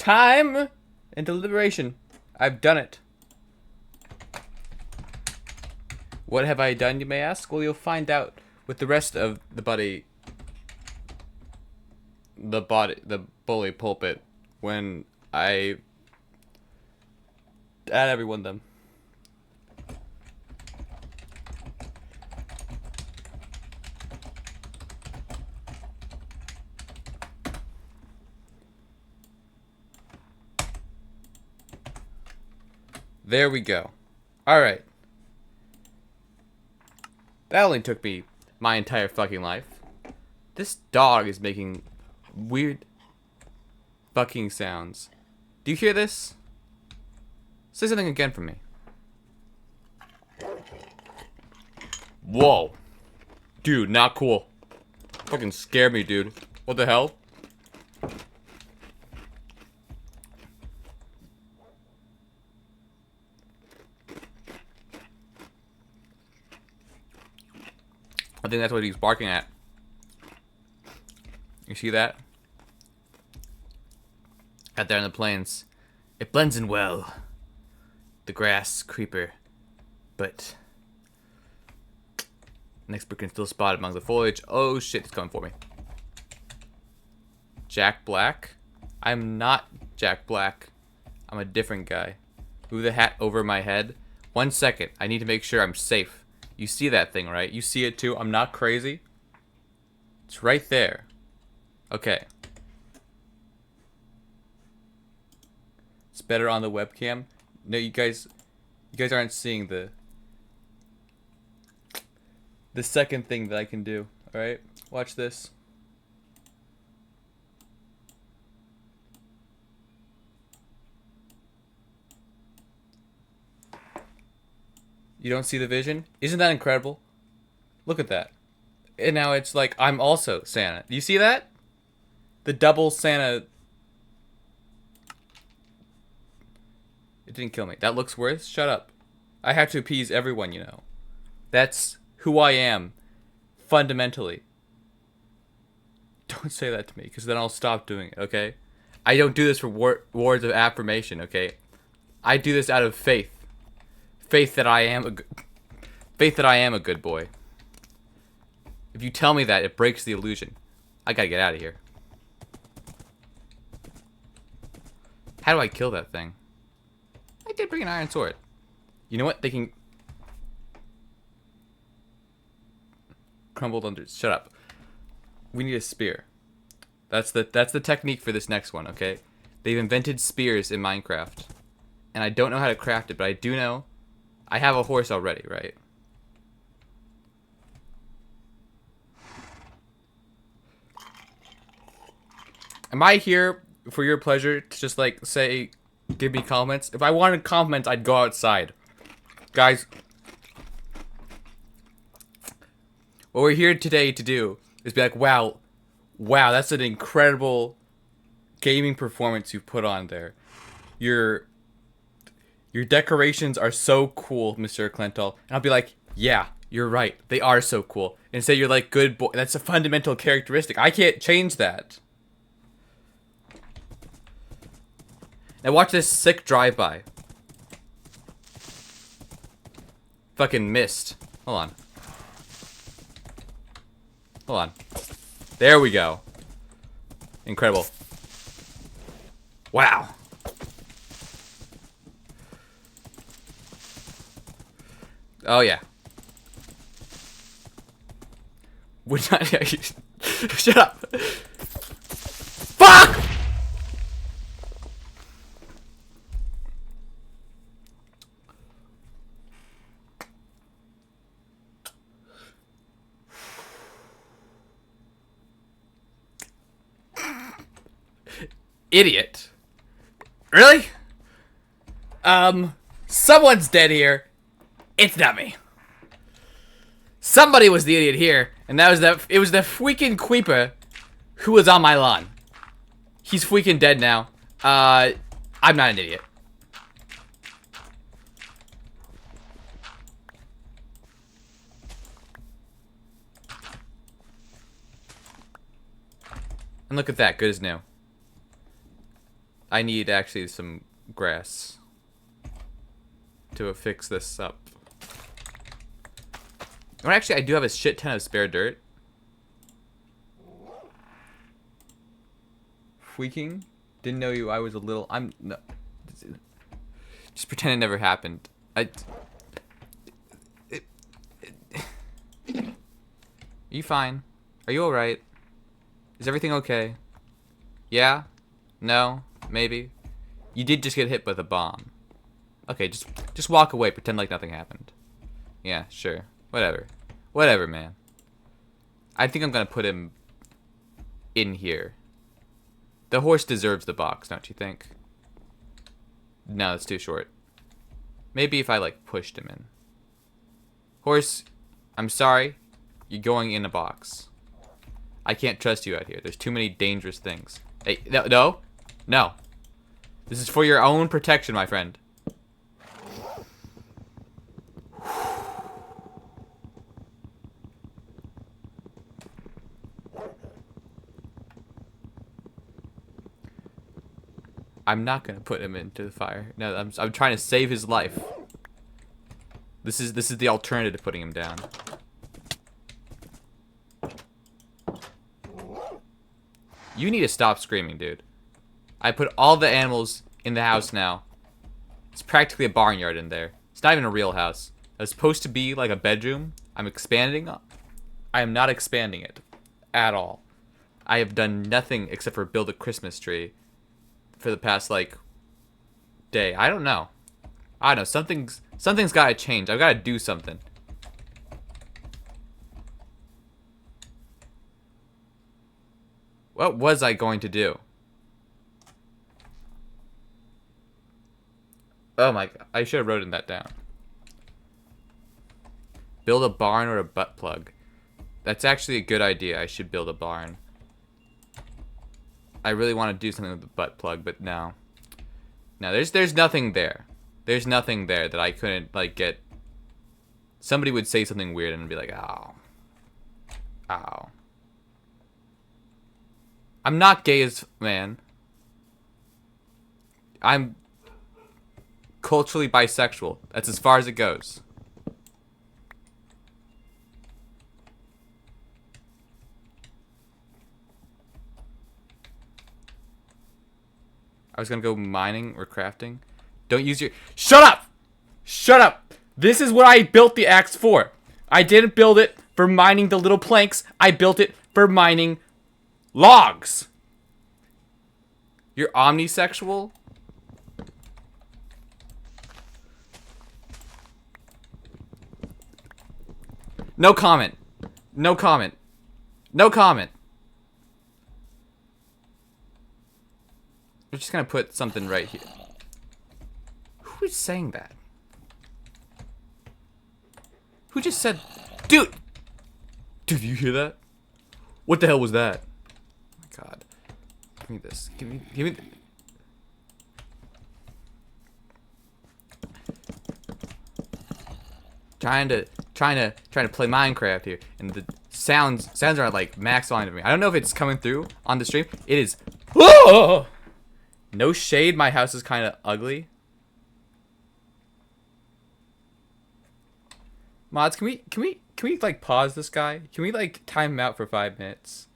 time and deliberation. I've done it. What have I done, you may ask? Well, you'll find out with the rest of the bully pulpit when I add everyone them. There we go. Alright. That only took me my entire fucking life. This dog is making weird fucking sounds. Do you hear this? Say something again for me. Whoa. Dude, not cool. Fucking scared me, dude. What the hell? I think that's what he's barking at. You see that? Out there in the plains. It blends in well. The grass, creeper. But next brick can still spot among the foliage. Oh shit, it's coming for me. Jack Black? I'm not Jack Black. I'm a different guy. Move the hat over my head. 1 second. I need to make sure I'm safe. You see that thing, right? You see it too? I'm not crazy. It's right there. Okay. It's better on the webcam. No, you guys aren't seeing the second thing that I can do. All right? Watch this. You don't see the vision? Isn't that incredible? Look at that. And now it's like I'm also Santa. Do you see that? The double Santa. It didn't kill me. That looks worse? Shut up. I have to appease everyone, you know. That's who I am. Fundamentally. Don't say that to me, because then I'll stop doing it, okay? I don't do this for words of affirmation, okay? I do this out of faith. Faith that I am a good boy. If you tell me that, it breaks the illusion. I gotta get out of here. How do I kill that thing? I did bring an iron sword. You know what? They can crumbled under. Shut up. We need a spear. That's the technique for this next one, okay? They've invented spears in Minecraft. And I don't know how to craft it, but I do know I have a horse already, right? Am I here for your pleasure to just like say, give me comments? If I wanted comments, I'd go outside. Guys, what we're here today to do is be like, wow, that's an incredible gaming performance you put on there. Your decorations are so cool, Mr. Clental. And I'll be like, yeah, you're right. They are so cool. And say you're like, good boy. That's a fundamental characteristic. I can't change that. Now watch this sick drive-by. Fucking missed. Hold on. Hold on. There we go. Incredible. Wow. Oh yeah. Would not. Shut up. Fuck! Idiot. Really? Someone's dead here. It's not me. Somebody was the idiot here, and it was the freaking creeper who was on my lawn. He's freaking dead now. I'm not an idiot. And look at that, good as new. I need actually some grass to fix this up. Well, actually, I do have a shit ton of spare dirt. Freaking? Didn't know you. I was a little. I'm no. Just pretend it never happened. You fine? Are you alright? Is everything okay? Yeah? No? Maybe? You did just get hit with a bomb. Okay, just walk away. Pretend like nothing happened. Yeah, sure. Whatever. Whatever, man. I think I'm gonna put him in here. The horse deserves the box, don't you think? No, it's too short. Maybe if I, like, pushed him in. Horse, I'm sorry. You're going in a box. I can't trust you out here. There's too many dangerous things. Hey, no. No. This is for your own protection, my friend. I'm not gonna put him into the fire. No, I'm trying to save his life. This is the alternative to putting him down. You need to stop screaming, dude. I put all the animals in the house now. It's practically a barnyard in there. It's not even a real house. It's supposed to be like a bedroom. I'm expanding. I am not expanding it at all. I have done nothing except for build a Christmas tree for the past, like, day. I don't know. I don't know. Something's got to change. I've got to do something. What was I going to do? Oh my god. I should have written that down. Build a barn or a butt plug. That's actually a good idea. I should build a barn. I really want to do something with the butt plug, but no. No, there's nothing there. There's nothing there that I couldn't, like, get. Somebody would say something weird and be like, ow. Ow. I'm not gay as man. I'm culturally bisexual. That's as far as it goes. I was gonna go mining or crafting. Don't use your... Shut up! Shut up! This is what I built the axe for. I didn't build it for mining the little planks. I built it for mining logs. You're omnisexual? No comment. No comment. No comment. We're just gonna put something right here. Who is saying that? Who just said... Dude! Dude, you hear that? What the hell was that? Oh my god. Give me this. Give me... Trying to play Minecraft here, and the sounds are like max volume to me. I don't know if it's coming through on the stream. It is. Whoa! No shade. My house is kind of ugly. Mods, can we like pause this guy? Can we like time him out for 5 minutes?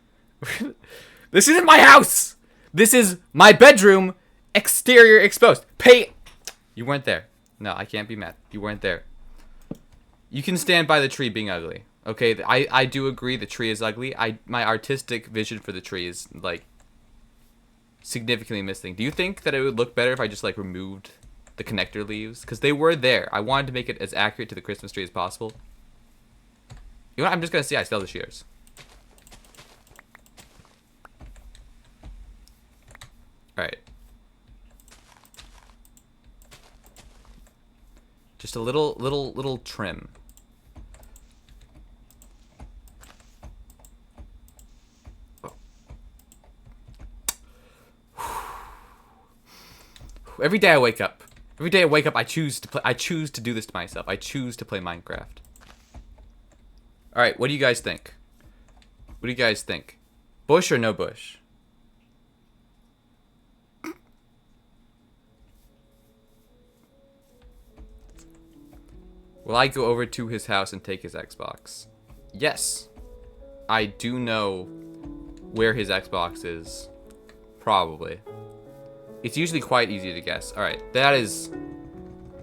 This isn't my house. This is my bedroom. Exterior exposed. Pay. You weren't there. No, I can't be mad. You weren't there. You can stand by the tree being ugly. Okay, I do agree the tree is ugly. My artistic vision for the tree is like significantly missing. Do you think that it would look better if I just like removed the connector leaves? Because they were there. I wanted to make it as accurate to the Christmas tree as possible. You know what? I'm just gonna say I still have the shears. Alright. Just a little trim. Every day I wake up. I choose to play. I choose to do this to myself. I choose to play Minecraft. All right, what do you guys think? What do you guys think? Bush or no bush? Will I go over to his house and take his Xbox? Yes. I do know where his Xbox is. Probably. It's usually quite easy to guess. Alright, that is...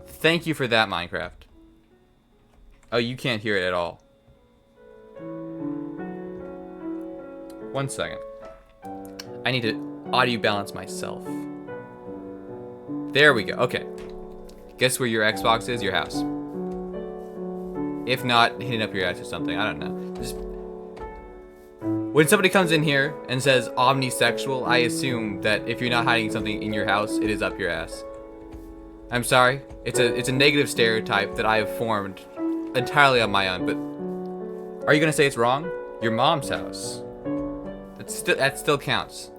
Thank you for that, Minecraft. Oh, you can't hear it at all. 1 second. I need to audio balance myself. There we go. Okay. Guess where your Xbox is? Your house. If not, hitting up your ass or something. I don't know. Just... When somebody comes in here and says omnisexual, I assume that if you're not hiding something in your house, it is up your ass. I'm sorry. It's a negative stereotype that I have formed entirely on my own, but are you gonna say it's wrong? Your mom's house. That still counts.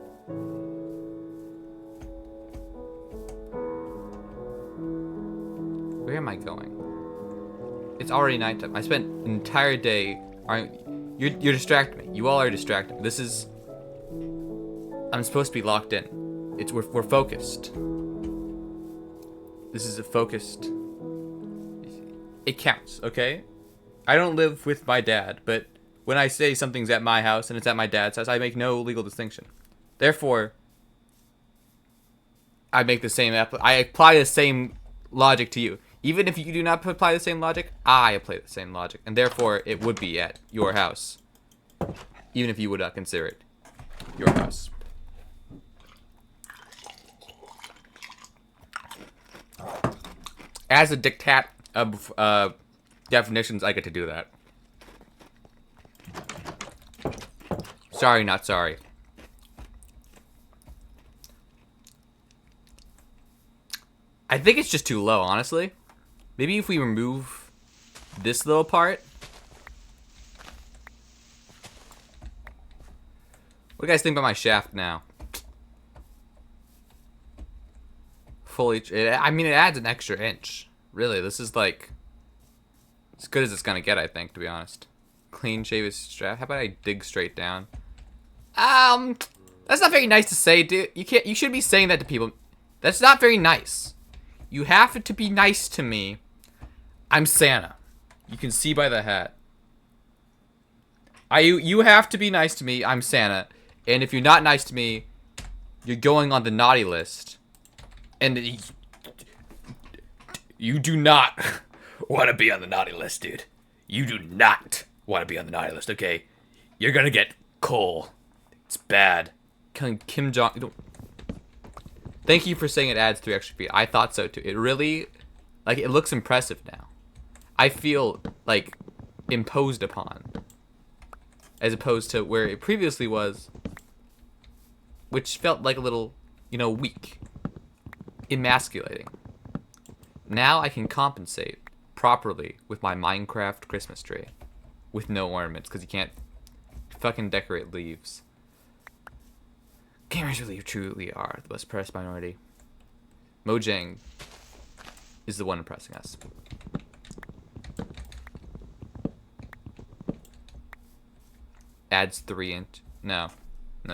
Where am I going? It's already nighttime. I spent an entire day. You're distracting me. You all are distracting me. This is. I'm supposed to be locked in. We're focused. This is a focused. It counts, okay? I don't live with my dad, but when I say something's at my house and it's at my dad's house, I make no legal distinction. Therefore, I apply the same logic to you. Even if you do not apply the same logic, I apply the same logic. And therefore, it would be at your house. Even if you would not consider it your house. As a diktat of definitions, I get to do that. Sorry, not sorry. I think it's just too low, honestly. Maybe if we remove this little part. What do you guys think about my shaft now? I mean, it adds an extra inch. Really, this is like as good as it's gonna get, I think, to be honest. Clean shave his strap. How about I dig straight down? That's not very nice to say, dude. You should be saying that to people. That's not very nice. You have to be nice to me. I'm Santa. You can see by the hat. You have to be nice to me. I'm Santa. And if you're not nice to me, you're going on the naughty list. And you do not want to be on the naughty list, dude. You do not want to be on the naughty list, okay? You're gonna get coal. It's bad. Kim Jong... Thank you for saying it adds 3 extra feet. I thought so, too. It really... Like, it looks impressive now. I feel, like, imposed upon. As opposed to where it previously was, which felt like a little, weak. Emasculating. Now I can compensate properly with my Minecraft Christmas tree. With no ornaments, because you can't fucking decorate leaves. Gamers really truly are the most oppressed minority. Mojang is the one oppressing us. Adds 3 inch. No,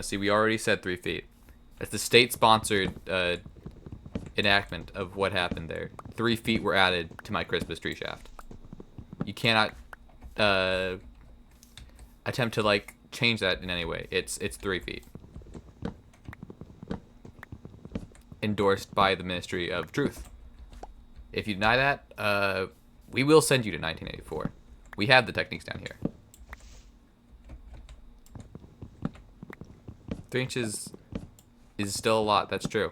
see, we already said 3 feet. That's the state-sponsored enactment of what happened there. 3 feet were added to my Christmas tree shaft. You cannot attempt to change that in any way. It's 3 feet. Endorsed by the Ministry of Truth. If you deny that, we will send you to 1984. We have the techniques down here. 3 inches is still a lot, that's true.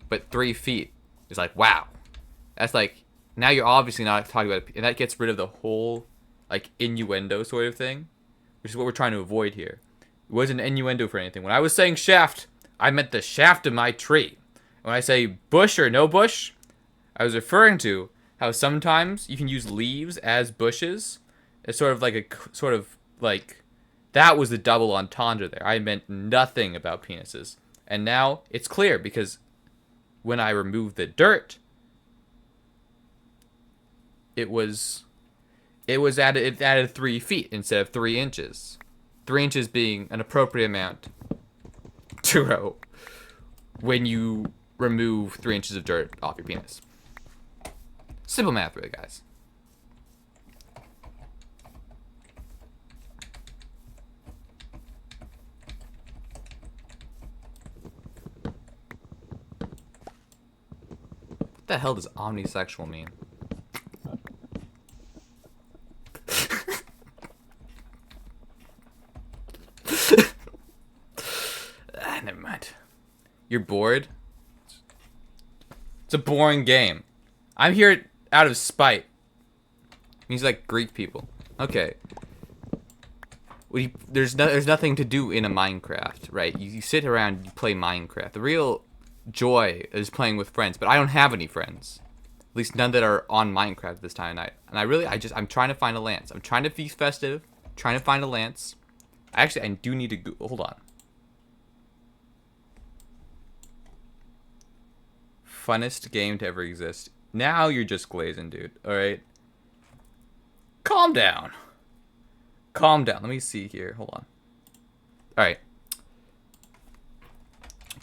But 3 feet is wow. That's now you're obviously not talking about it, and that gets rid of the whole, innuendo sort of thing, which is what we're trying to avoid here. It wasn't an innuendo for anything. When I was saying shaft, I meant the shaft of my tree. When I say bush or no bush, I was referring to how sometimes you can use leaves as bushes. It's sort of that was the double entendre there. I meant nothing about penises. And now it's clear because when I removed the dirt, it added 3 feet instead of 3 inches. 3 inches being an appropriate amount to row when you remove 3 inches of dirt off your penis. Simple math, really, guys. the hell does omnisexual mean? Never mind. You're bored? It's a boring game. I'm here out of spite. He's like Greek people. Okay. There's nothing to do in a Minecraft, right? You sit around, you play Minecraft. The real joy is playing with friends, but I don't have any friends. At least none that are on Minecraft this time of night. And I'm trying to find a lance. I'm trying to be festive, trying to find a lance. Actually, I do need to hold on. Funnest game to ever exist. Now you're just glazing, dude. Alright? Calm down. Calm down. Let me see here. Hold on. Alright.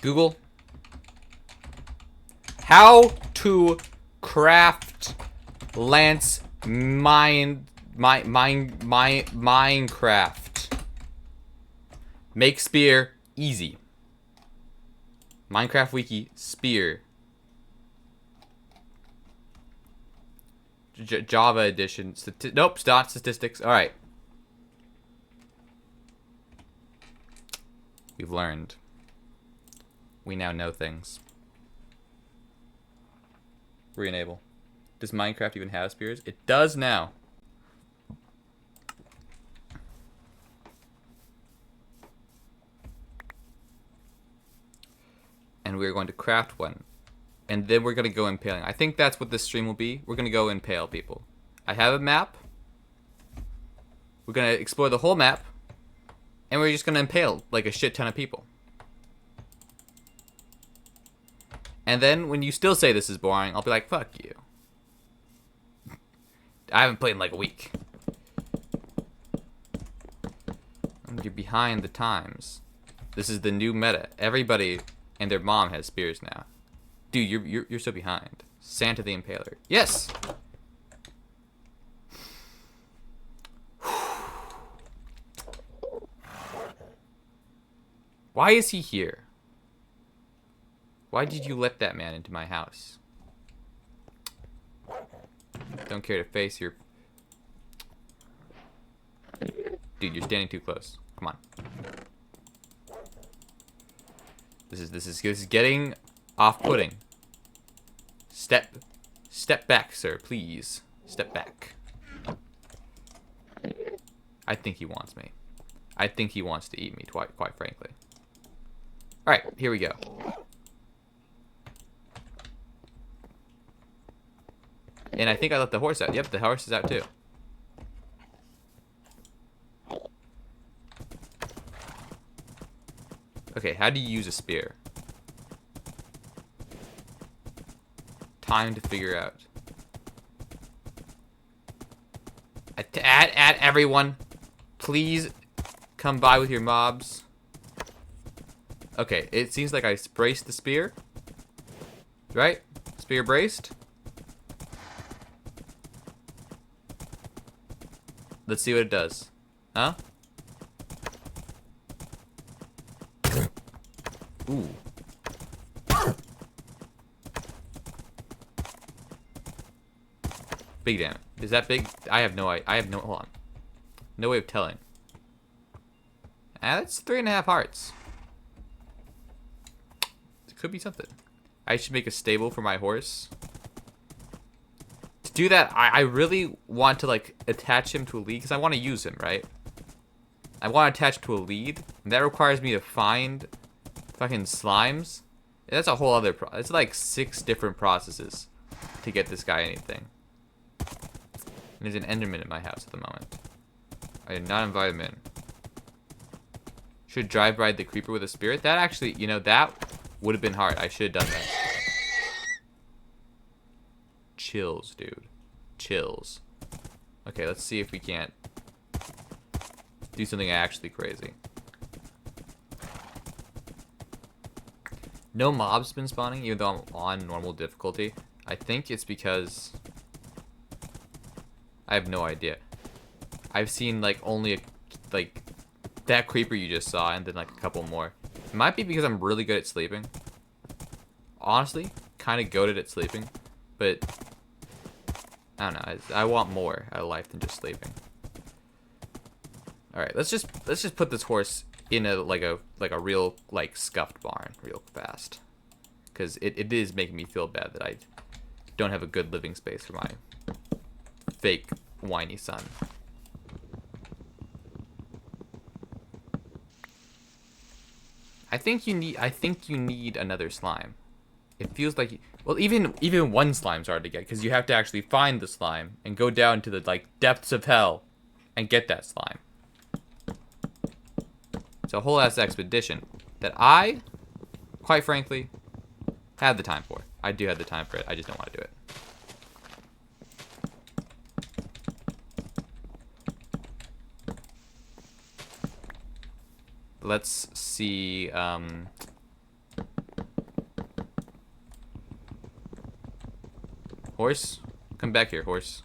Google. How to craft Lance Minecraft. Make spear easy. Minecraft wiki spear. Java edition. Nope, not statistics. All right. We've learned. We now know things. Re-enable. Does Minecraft even have spears? It does now. And we're going to craft one. And then we're going to go impaling. I think that's what this stream will be. We're going to go impale people. I have a map. We're going to explore the whole map. And we're just going to impale like a shit ton of people. And then when you still say this is boring, I'll be like, fuck you. I haven't played in like a week. You're behind the times. This is the new meta. Everybody and their mom has spears now. Dude, you're so behind. Santa the Impaler. Yes! Why is he here? Why did you let that man into my house? Don't care to face your... Dude, you're standing too close. Come on. This is getting off-putting. Step back, sir, please. Step back. I think he wants me. I think he wants to eat me, quite frankly. Alright, here we go. And I think I let the horse out. Yep, the horse is out too. Okay, how do you use a spear? Time to figure out. Add everyone. Please come by with your mobs. Okay, it seems like I braced the spear. Right? Spear braced. Let's see what it does. Huh? Ooh. Big damage. Is that big? I have no, hold on. No way of telling. Ah, that's 3.5 hearts. It could be something. I should make a stable for my horse. To do that, I really want to, like, attach him to a lead, because I want to use him, right? I want to attach to a lead, and that requires me to find fucking slimes. That's a whole other it's like 6 different processes to get this guy anything. And there's an enderman in my house at the moment. I did not invite him in. Should drive ride the creeper with a spirit? That actually, you know, that would have been hard. I should have done that. Chills, dude. Chills. Okay, let's see if we can't do something actually crazy. No mobs been spawning, even though I'm on normal difficulty. I think it's because I have no idea. I've seen like only like that creeper you just saw, and then like a couple more. It might be because I'm really good at sleeping. Honestly, kind of goated at sleeping. but I don't know. I want more out of life than just sleeping. All right, let's just put this horse in a like a real like scuffed barn real fast, because it is making me feel bad that I don't have a good living space for my fake whiny son. I think you need another slime. It feels like, well, even one slime's hard to get, because you have to actually find the slime and go down to the like depths of hell and get that slime. It's a whole ass expedition that I, quite frankly, have the time for. I do have the time for it. I just don't want to do it. Let's see. Horse, come back here, horse.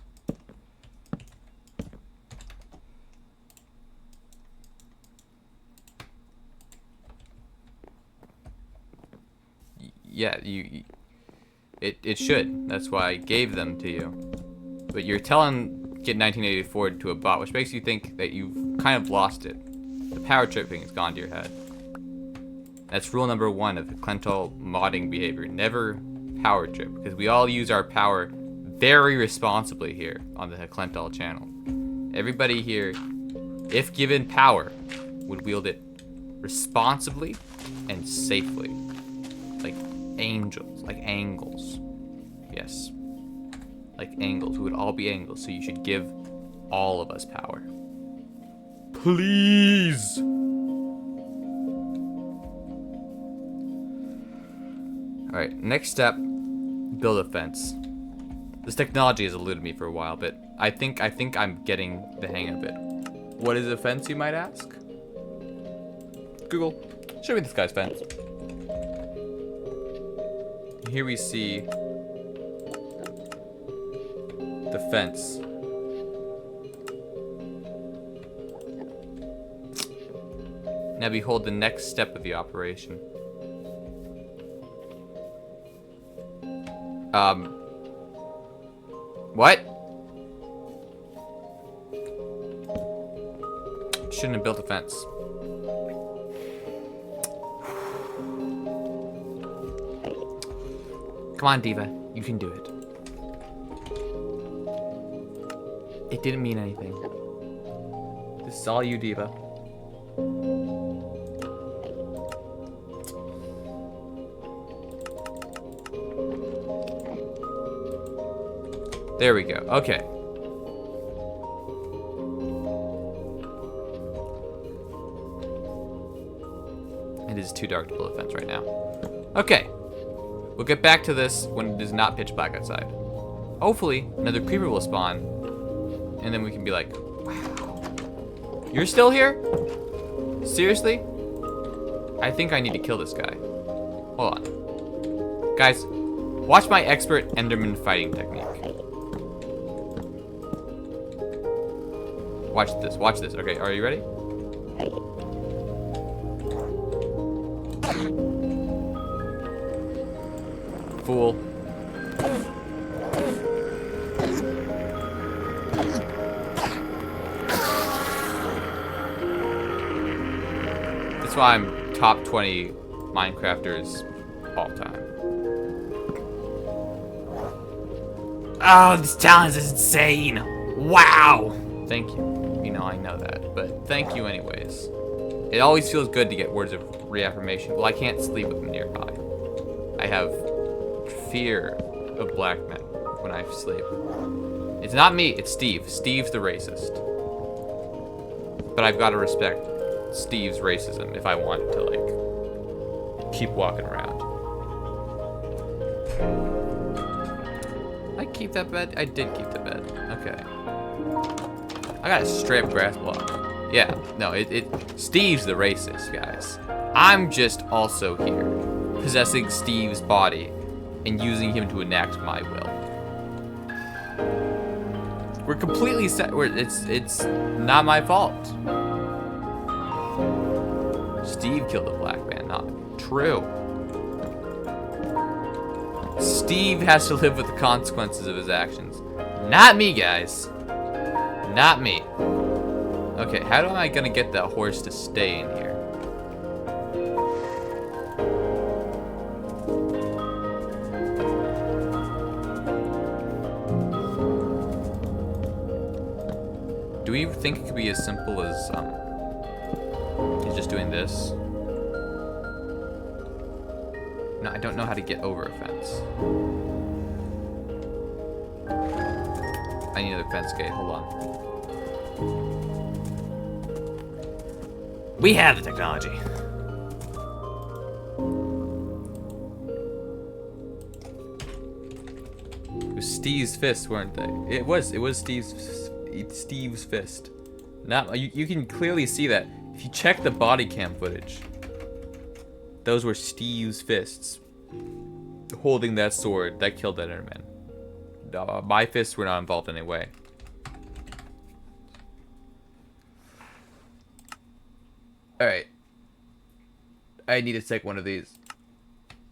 Yeah, it should. That's why I gave them to you. But you're telling get 1984 to a bot, which makes you think that you've kind of lost it. The power tripping has gone to your head. That's rule number 1 of Clental modding behavior. Never power trip, because we all use our power very responsibly here on the Clental channel. Everybody here, if given power, would wield it responsibly and safely. Like angels, like angles. Yes. Like angles. We would all be angles, so you should give all of us power. Please! Alright, next step, build a fence. This technology has eluded me for a while, but I think I'm getting the hang of it. What is a fence, you might ask? Google, show me this guy's fence. Here we see the fence. Now behold the next step of the operation. What? Shouldn't have built a fence. Come on, Diva. You can do it. It didn't mean anything. This is all you, Diva. There we go. Okay. It is too dark to build a fence right now. Okay. We'll get back to this when it is not pitch black outside. Hopefully, another creeper will spawn, and then we can be like, wow. You're still here? Seriously? I think I need to kill this guy. Hold on. Guys, watch my expert Enderman fighting technique. Watch this. Okay, are you ready? Fool. That's why I'm top 20 Minecrafters all time. Oh, this challenge is insane! Wow! Thank you. You know, I know that, but thank you anyways. It always feels good to get words of reaffirmation. Well, I can't sleep with them nearby. I have fear of black men when I sleep. It's not me, it's Steve. Steve's the racist. But I've got to respect Steve's racism if I want to, like, keep walking around. I keep that bed? I did keep the bed. Okay. I got a straight up grass block. Yeah, no, Steve's the racist, guys. I'm just also here, possessing Steve's body and using him to enact my will. We're completely set. It's not my fault. Steve killed a black man, not true. Steve has to live with the consequences of his actions. Not me, guys. Not me. Okay, how am I gonna get that horse to stay in here? Do we think it could be as simple as he's just doing this? No, I don't know how to get over a fence. I need another fence gate. Hold on. We have the technology. It was Steve's fist, weren't they? It was Steve's fist. Not you can clearly see that if you check the body cam footage. Those were Steve's fists holding that sword that killed that Enderman. My fists were not involved in any way. Alright. I need to take one of these.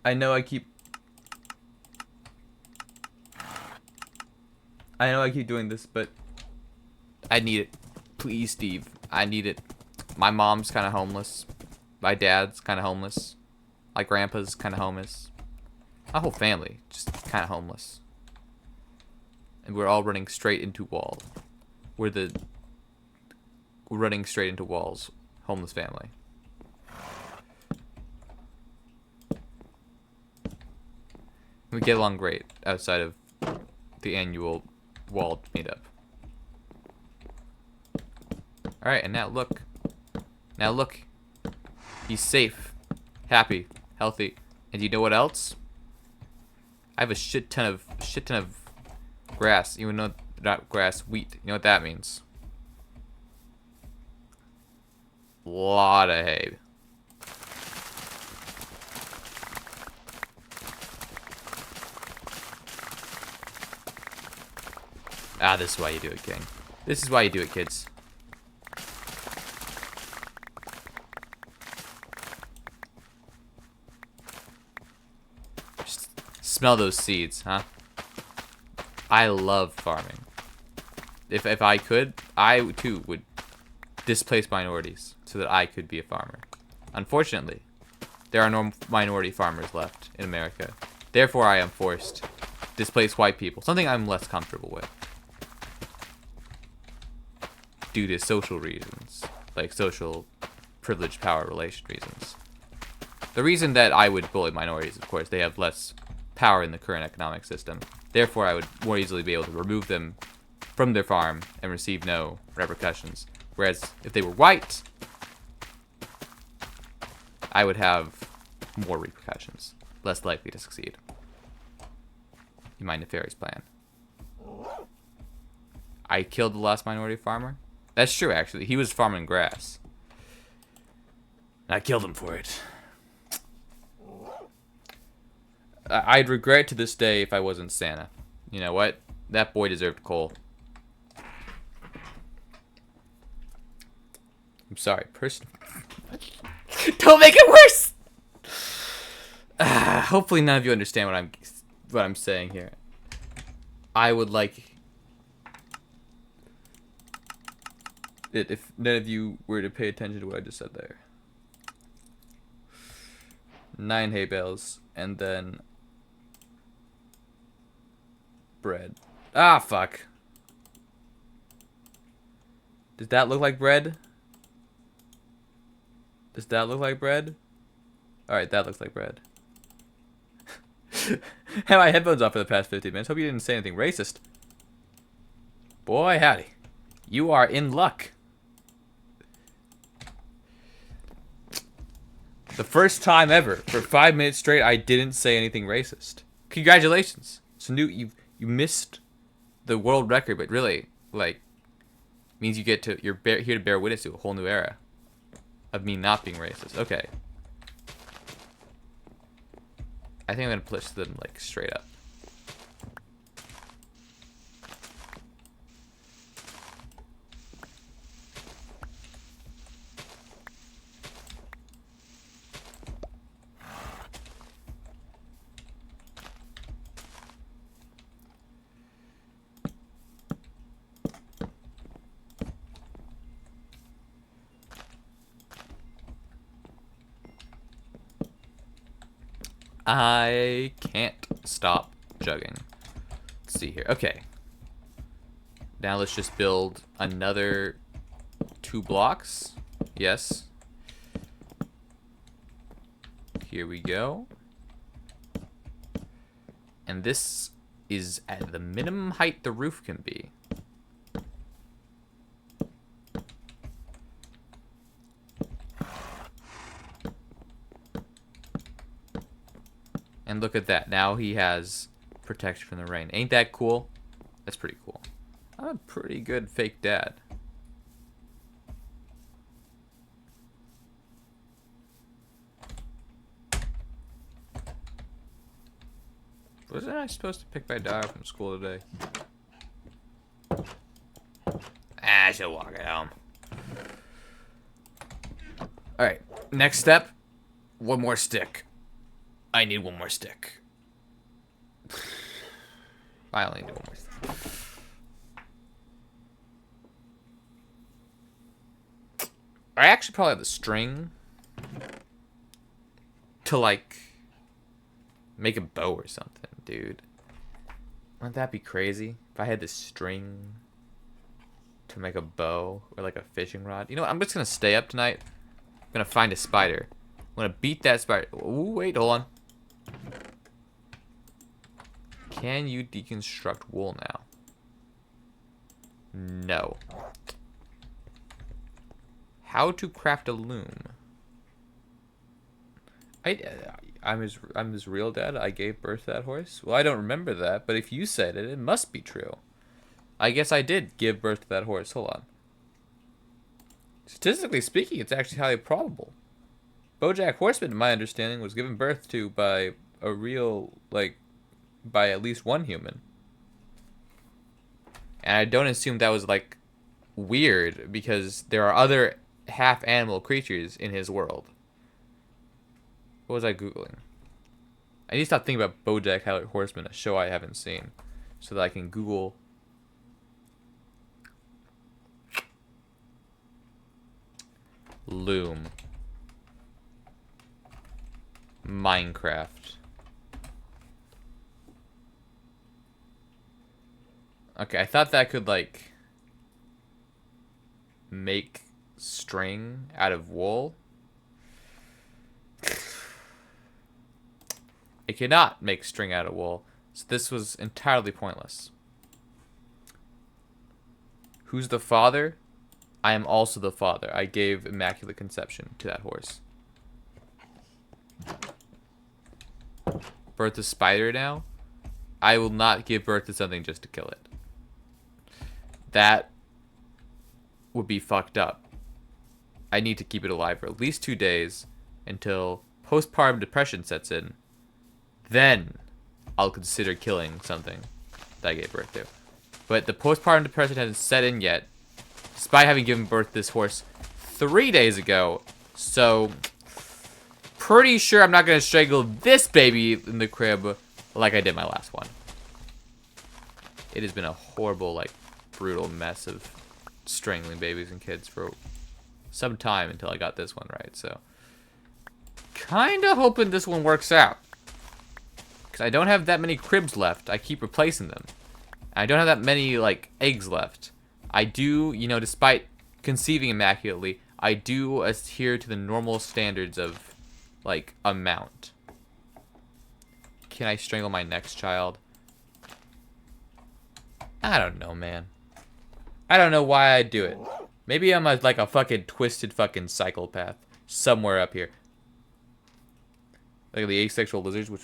I know I keep doing this, but I need it. Please, Steve. I need it. My mom's kind of homeless. My dad's kind of homeless. My grandpa's kind of homeless. My whole family just kind of homeless. And we're all running straight into walls. We're running straight into walls. Homeless family. We get along great outside of the annual walled meetup. Alright, and now look. Now look. He's safe, happy, healthy. And you know what else? I have a shit ton of grass. Even though not grass, wheat. You know what that means? Lot of hay. Ah, this is why you do it, King. This is why you do it, kids. Just smell those seeds, huh? I love farming. If I could, I too would displace minorities so that I could be a farmer. Unfortunately, there are no minority farmers left in America. Therefore, I am forced to displace white people, something I'm less comfortable with. Due to social reasons, like social privilege, power, relation reasons. The reason that I would bully minorities, of course, they have less power in the current economic system. Therefore, I would more easily be able to remove them from their farm and receive no repercussions. Whereas, if they were white, I would have more repercussions. Less likely to succeed in my nefarious plan. I killed the last minority farmer. That's true, actually. He was farming grass. I killed him for it. I'd regret to this day if I wasn't Santa. You know what? That boy deserved coal. I'm sorry, person. Don't make it worse. Hopefully, none of you understand what I'm saying here. I would like it if none of you were to pay attention to what I just said there. 9 hay bales and then bread. Ah, fuck. Does that look like bread? Does that look like bread? Alright, that looks like bread. Had my headphones off for the past 15 minutes. Hope you didn't say anything racist. Boy, howdy. You are in luck. The first time ever, for 5 minutes straight, I didn't say anything racist. Congratulations. So you missed the world record, but really, like, means you're here to bear witness to a whole new era of me not being racist. Okay. I think I'm gonna push them like straight up. I can't stop jugging. Let's see here. Okay. Now let's just build another 2 blocks. Yes. Here we go. And this is at the minimum height the roof can be. And look at that. Now he has protection from the rain. Ain't that cool? That's pretty cool. I'm a pretty good fake dad. Wasn't I supposed to pick my dog up from school today? I should walk it home. Alright, next step. One more stick. I need one more stick. I only need one more stick. I actually probably have the string to, like, make a bow or something, dude. Wouldn't that be crazy? If I had the string to make a bow or, like, a fishing rod. You know what? I'm just gonna stay up tonight. I'm gonna find a spider. I'm gonna beat that spider. Ooh, wait, hold on. Can you deconstruct wool now? No. How to craft a loom? I'm his real dad. I gave birth to that horse. Well, I don't remember that, but if you said it, it must be true. I guess I did give birth to that horse. Hold on. Statistically speaking, it's actually highly probable. BoJack Horseman, in my understanding, was given birth to by a real, like, by at least one human. And I don't assume that was, like, weird, because there are other half-animal creatures in his world. What was I Googling? I need to stop thinking about BoJack Horseman, a show I haven't seen, so that I can Google loom Minecraft. Okay, I thought that could, like, make string out of wool. It cannot make string out of wool, so this was entirely pointless. Who's the father? I am also the father. I gave immaculate conception to that horse. Birth a spider now? I will not give birth to something just to kill it. That would be fucked up. I need to keep it alive for at least 2 days until postpartum depression sets in. Then I'll consider killing something that I gave birth to. But the postpartum depression hasn't set in yet, despite having given birth to this horse 3 days ago. So, pretty sure I'm not going to strangle this baby in the crib like I did my last one. It has been a horrible, like, brutal mess of strangling babies and kids for some time until I got this one right. So, kind of hoping this one works out. Because I don't have that many cribs left. I keep replacing them. I don't have that many, like, eggs left. I do, you know, despite conceiving immaculately, I do adhere to the normal standards of, like, amount. Can I strangle my next child? I don't know, man. I don't know why I do it. Maybe I'm like a fucking twisted fucking psychopath somewhere up here. Like the asexual lizards, which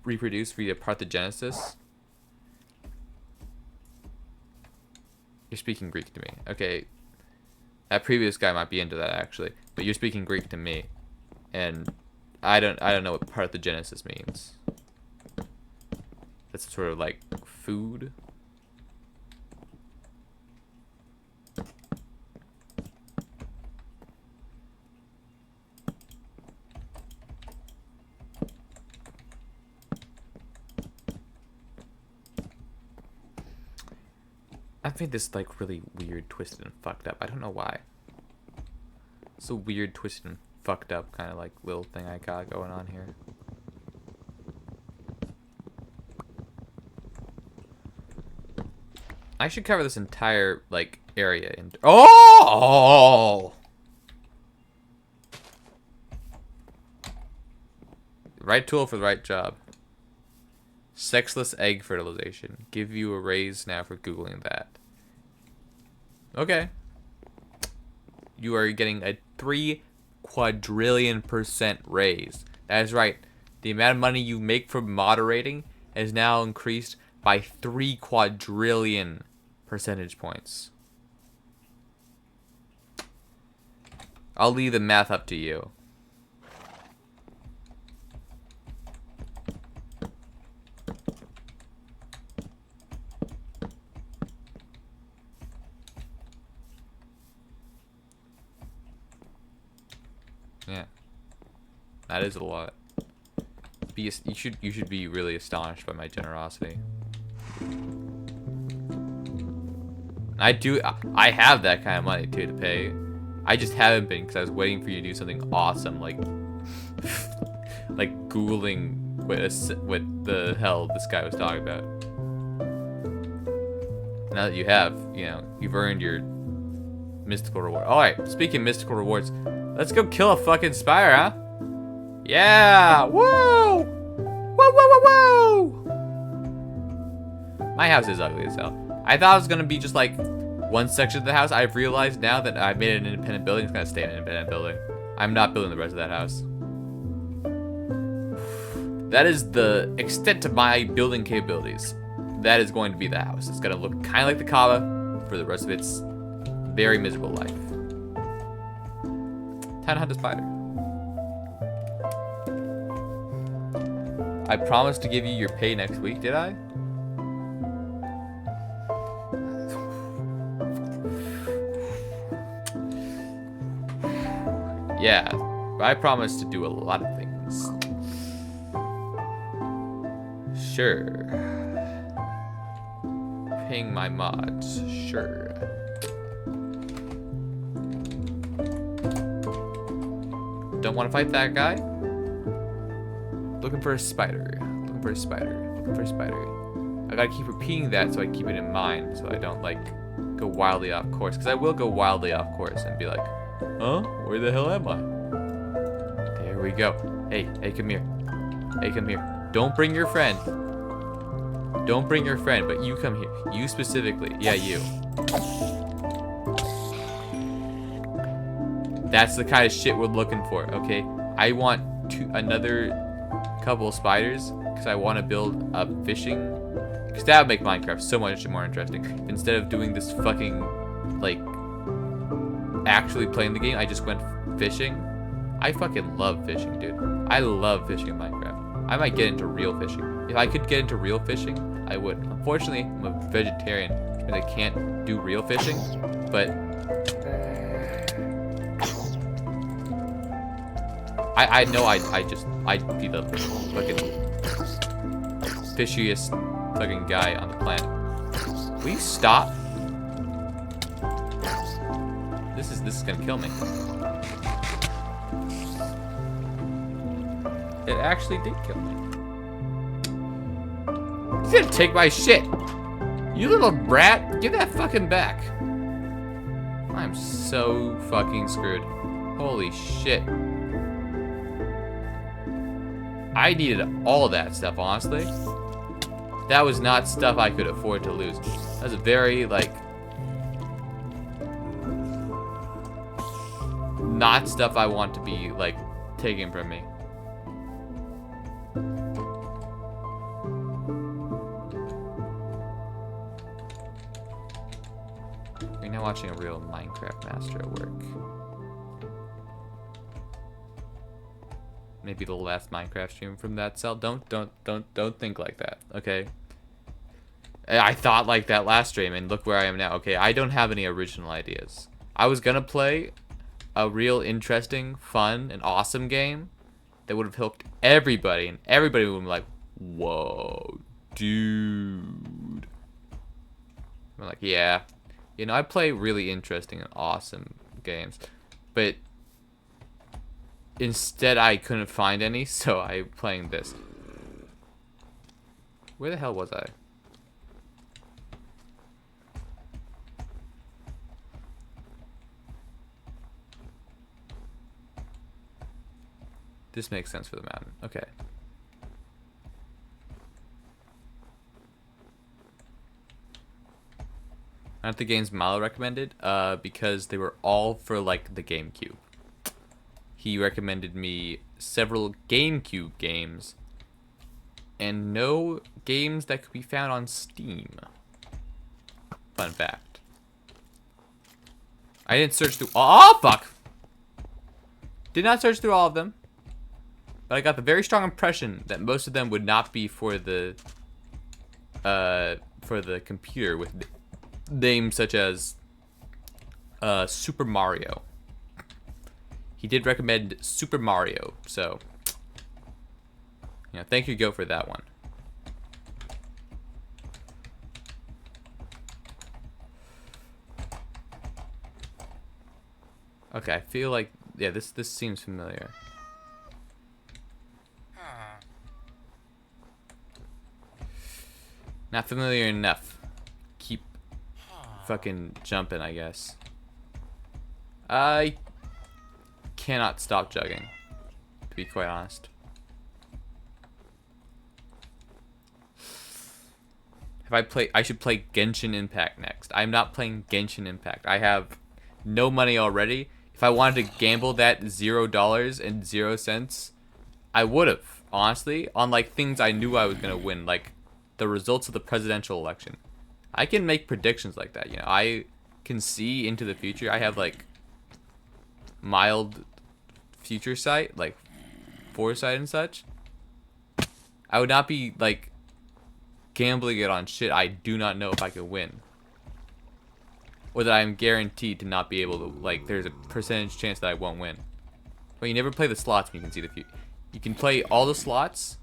reproduce via parthenogenesis. You're speaking Greek to me. Okay. That previous guy might be into that, actually. But you're speaking Greek to me. And I don't know what parthenogenesis means. That's sort of like food. I've made this, like, really weird, twisted, and fucked up. I don't know why. It's a weird, twisted, and fucked up kind of, like, little thing I got going on here. I should cover this entire, like, area in... Oh! Right tool for the right job. Sexless egg fertilization. Give you a raise now for Googling that. Okay. You are getting a 3 quadrillion% raise. That is right. The amount of money you make from moderating is now increased by 3 quadrillion percentage points. I'll leave the math up to you. Yeah, that is a lot. You should be really astonished by my generosity. I have that kind of money too to pay. I just haven't been because I was waiting for you to do something awesome like like Googling what the hell this guy was talking about. Now that you have, you know, you've earned your mystical reward. Alright, speaking of mystical rewards, let's go kill a fucking spider, huh? Yeah! Woo! Woo, woo, woo, woo! My house is ugly as hell. I thought it was gonna be just like one section of the house. I've realized now that I've made it an independent building. It's gonna stay an independent building. I'm not building the rest of that house. That is the extent of my building capabilities. That is going to be the house. It's gonna look kind of like the Kaaba for the rest of its very miserable life. Time to hunt a spider. I promised to give you your pay next week, did I? Yeah, I promised to do a lot of things. Sure. Paying my mods, sure. Don't want to fight that guy? Looking for a spider. Looking for a spider. Looking for a spider. I gotta keep repeating that so I keep it in mind, so I don't like go wildly off course. Because I will go wildly off course and be like, huh? Where the hell am I? There we go. Hey, come here. Hey, come here. Don't bring your friend. Don't bring your friend, but you come here. You specifically. Yeah, you. That's the kind of shit we're looking for, okay? I want another couple of spiders because I want to build a fishing. Because that would make Minecraft so much more interesting. Instead of doing this fucking, like, actually playing the game, I just went fishing. I fucking love fishing, dude. I love fishing in Minecraft. I might get into real fishing. If I could get into real fishing, I would. Unfortunately, I'm a vegetarian, which means I can't do real fishing, but I know I'd be the fucking fishiest fucking guy on the planet. Will you stop? This is gonna kill me. It actually did kill me. He's gonna take my shit. You little brat, give that fucking back. I'm so fucking screwed. Holy shit. I needed all of that stuff, honestly. That was not stuff I could afford to lose. That was a very, like, not stuff I want to be, like, taken from me. You're now watching a real Minecraft master at work. Maybe the last Minecraft stream from that cell. Don't think like that, okay? I thought like that last stream, and look where I am now. Okay, I don't have any original ideas. I was gonna play a real interesting, fun, and awesome game that would have hooked everybody, and everybody would be like, whoa, dude. I'm like, yeah. You know, I play really interesting and awesome games, but instead I couldn't find any, so I'm playing this. Where the hell was I? This makes sense for the mountain. Okay. Aren't the games Milo recommended? Because they were all for, like, the GameCube. He recommended me several GameCube games and no games that could be found on Steam. Fun fact. I didn't search through all. Oh, fuck! Did not search through all of them. But I got the very strong impression that most of them would not be for the computer with names such as Super Mario. He did recommend Super Mario, so yeah, thank you, Go, for that one. Okay, I feel like, yeah, this seems familiar. Not familiar enough. Keep fucking jumping, I guess. I cannot stop jugging, to be quite honest. I should play Genshin Impact next. I'm not playing Genshin Impact. I have no money already. If I wanted to gamble that $0.00, I would have, honestly, on like things I knew I was gonna win, like the results of the presidential election. I can make predictions like that, you know. I can see into the future. I have like mild future sight, like foresight and such. I would not be like gambling it on shit I do not know if I can win, or that I'm guaranteed to not be able to, like, there's a percentage chance that I won't win. Well, you never play the slots when you can see the future. You can play all the slots.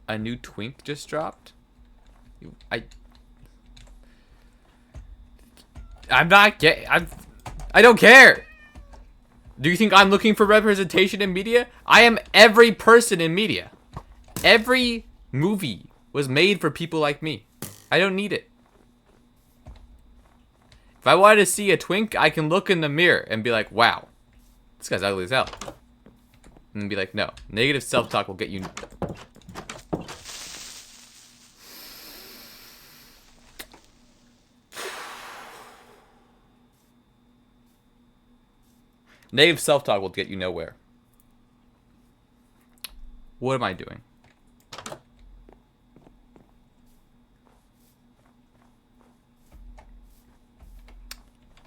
A new twink just dropped. I'm not I don't care. Do you think I'm looking for representation in media? I am every person in media. Every movie was made for people like me. I don't need it. If I wanted to see a twink, I can look in the mirror and be like, wow, this guy's ugly as hell. And be like, no. Negative self-talk will get you... Negative self-talk will get you nowhere. What am I doing?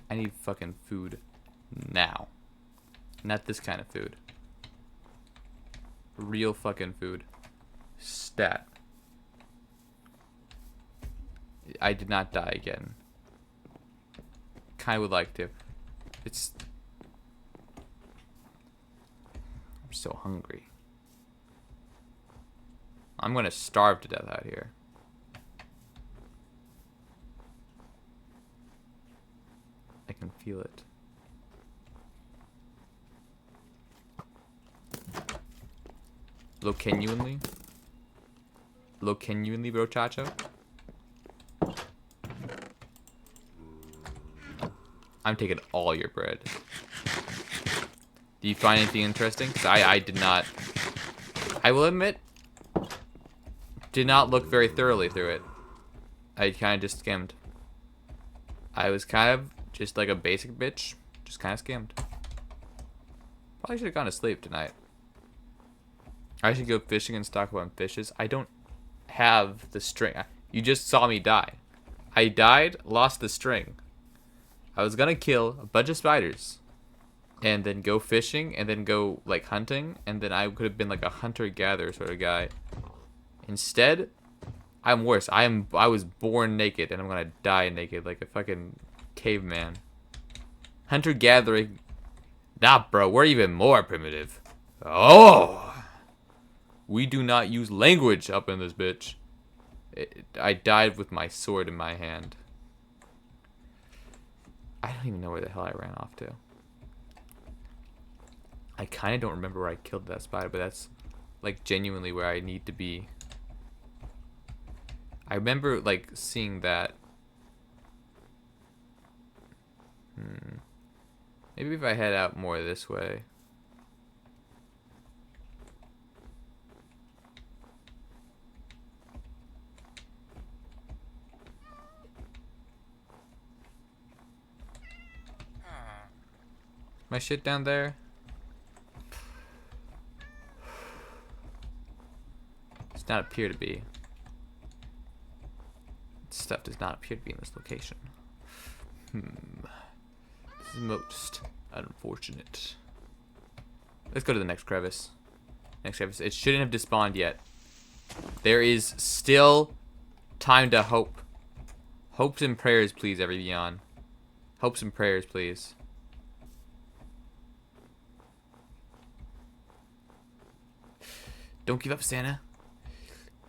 I need fucking food now. Not this kind of food. Real fucking food. Stat. I did not die again. Kinda would like to. It's... I'm so hungry. I'm gonna starve to death out here. I can feel it. Low-genuinely, bro, chacho. I'm taking all your bread. Do you find anything interesting? Because I did not. I will admit, did not look very thoroughly through it. I kind of just skimmed. I was kind of just like a basic bitch. Just kind of skimmed. Probably should have gone to sleep tonight. I should go fishing and stock up on fishes. I don't have the string. You just saw me die. I died, lost the string. I was gonna kill a bunch of spiders. And then go fishing, and then go, like, hunting. And then I could have been like a hunter-gatherer sort of guy. Instead, I'm worse. I was born naked, and I'm gonna die naked like a fucking caveman. Hunter-gathering. Nah, bro, we're even more primitive. Oh! We do not use language up in this bitch. I died with my sword in my hand. I don't even know where the hell I ran off to. I kind of don't remember where I killed that spider, but that's, like, genuinely where I need to be. I remember, like, seeing that. Maybe if I head out more this way. My shit down there? Does not appear to be. Stuff does not appear to be in this location. This is most unfortunate. Let's go to the next crevice. Next crevice. It shouldn't have despawned yet. There is still time to hope. Hopes and prayers, please, everyone. Hopes and prayers, please. Don't give up, Santa.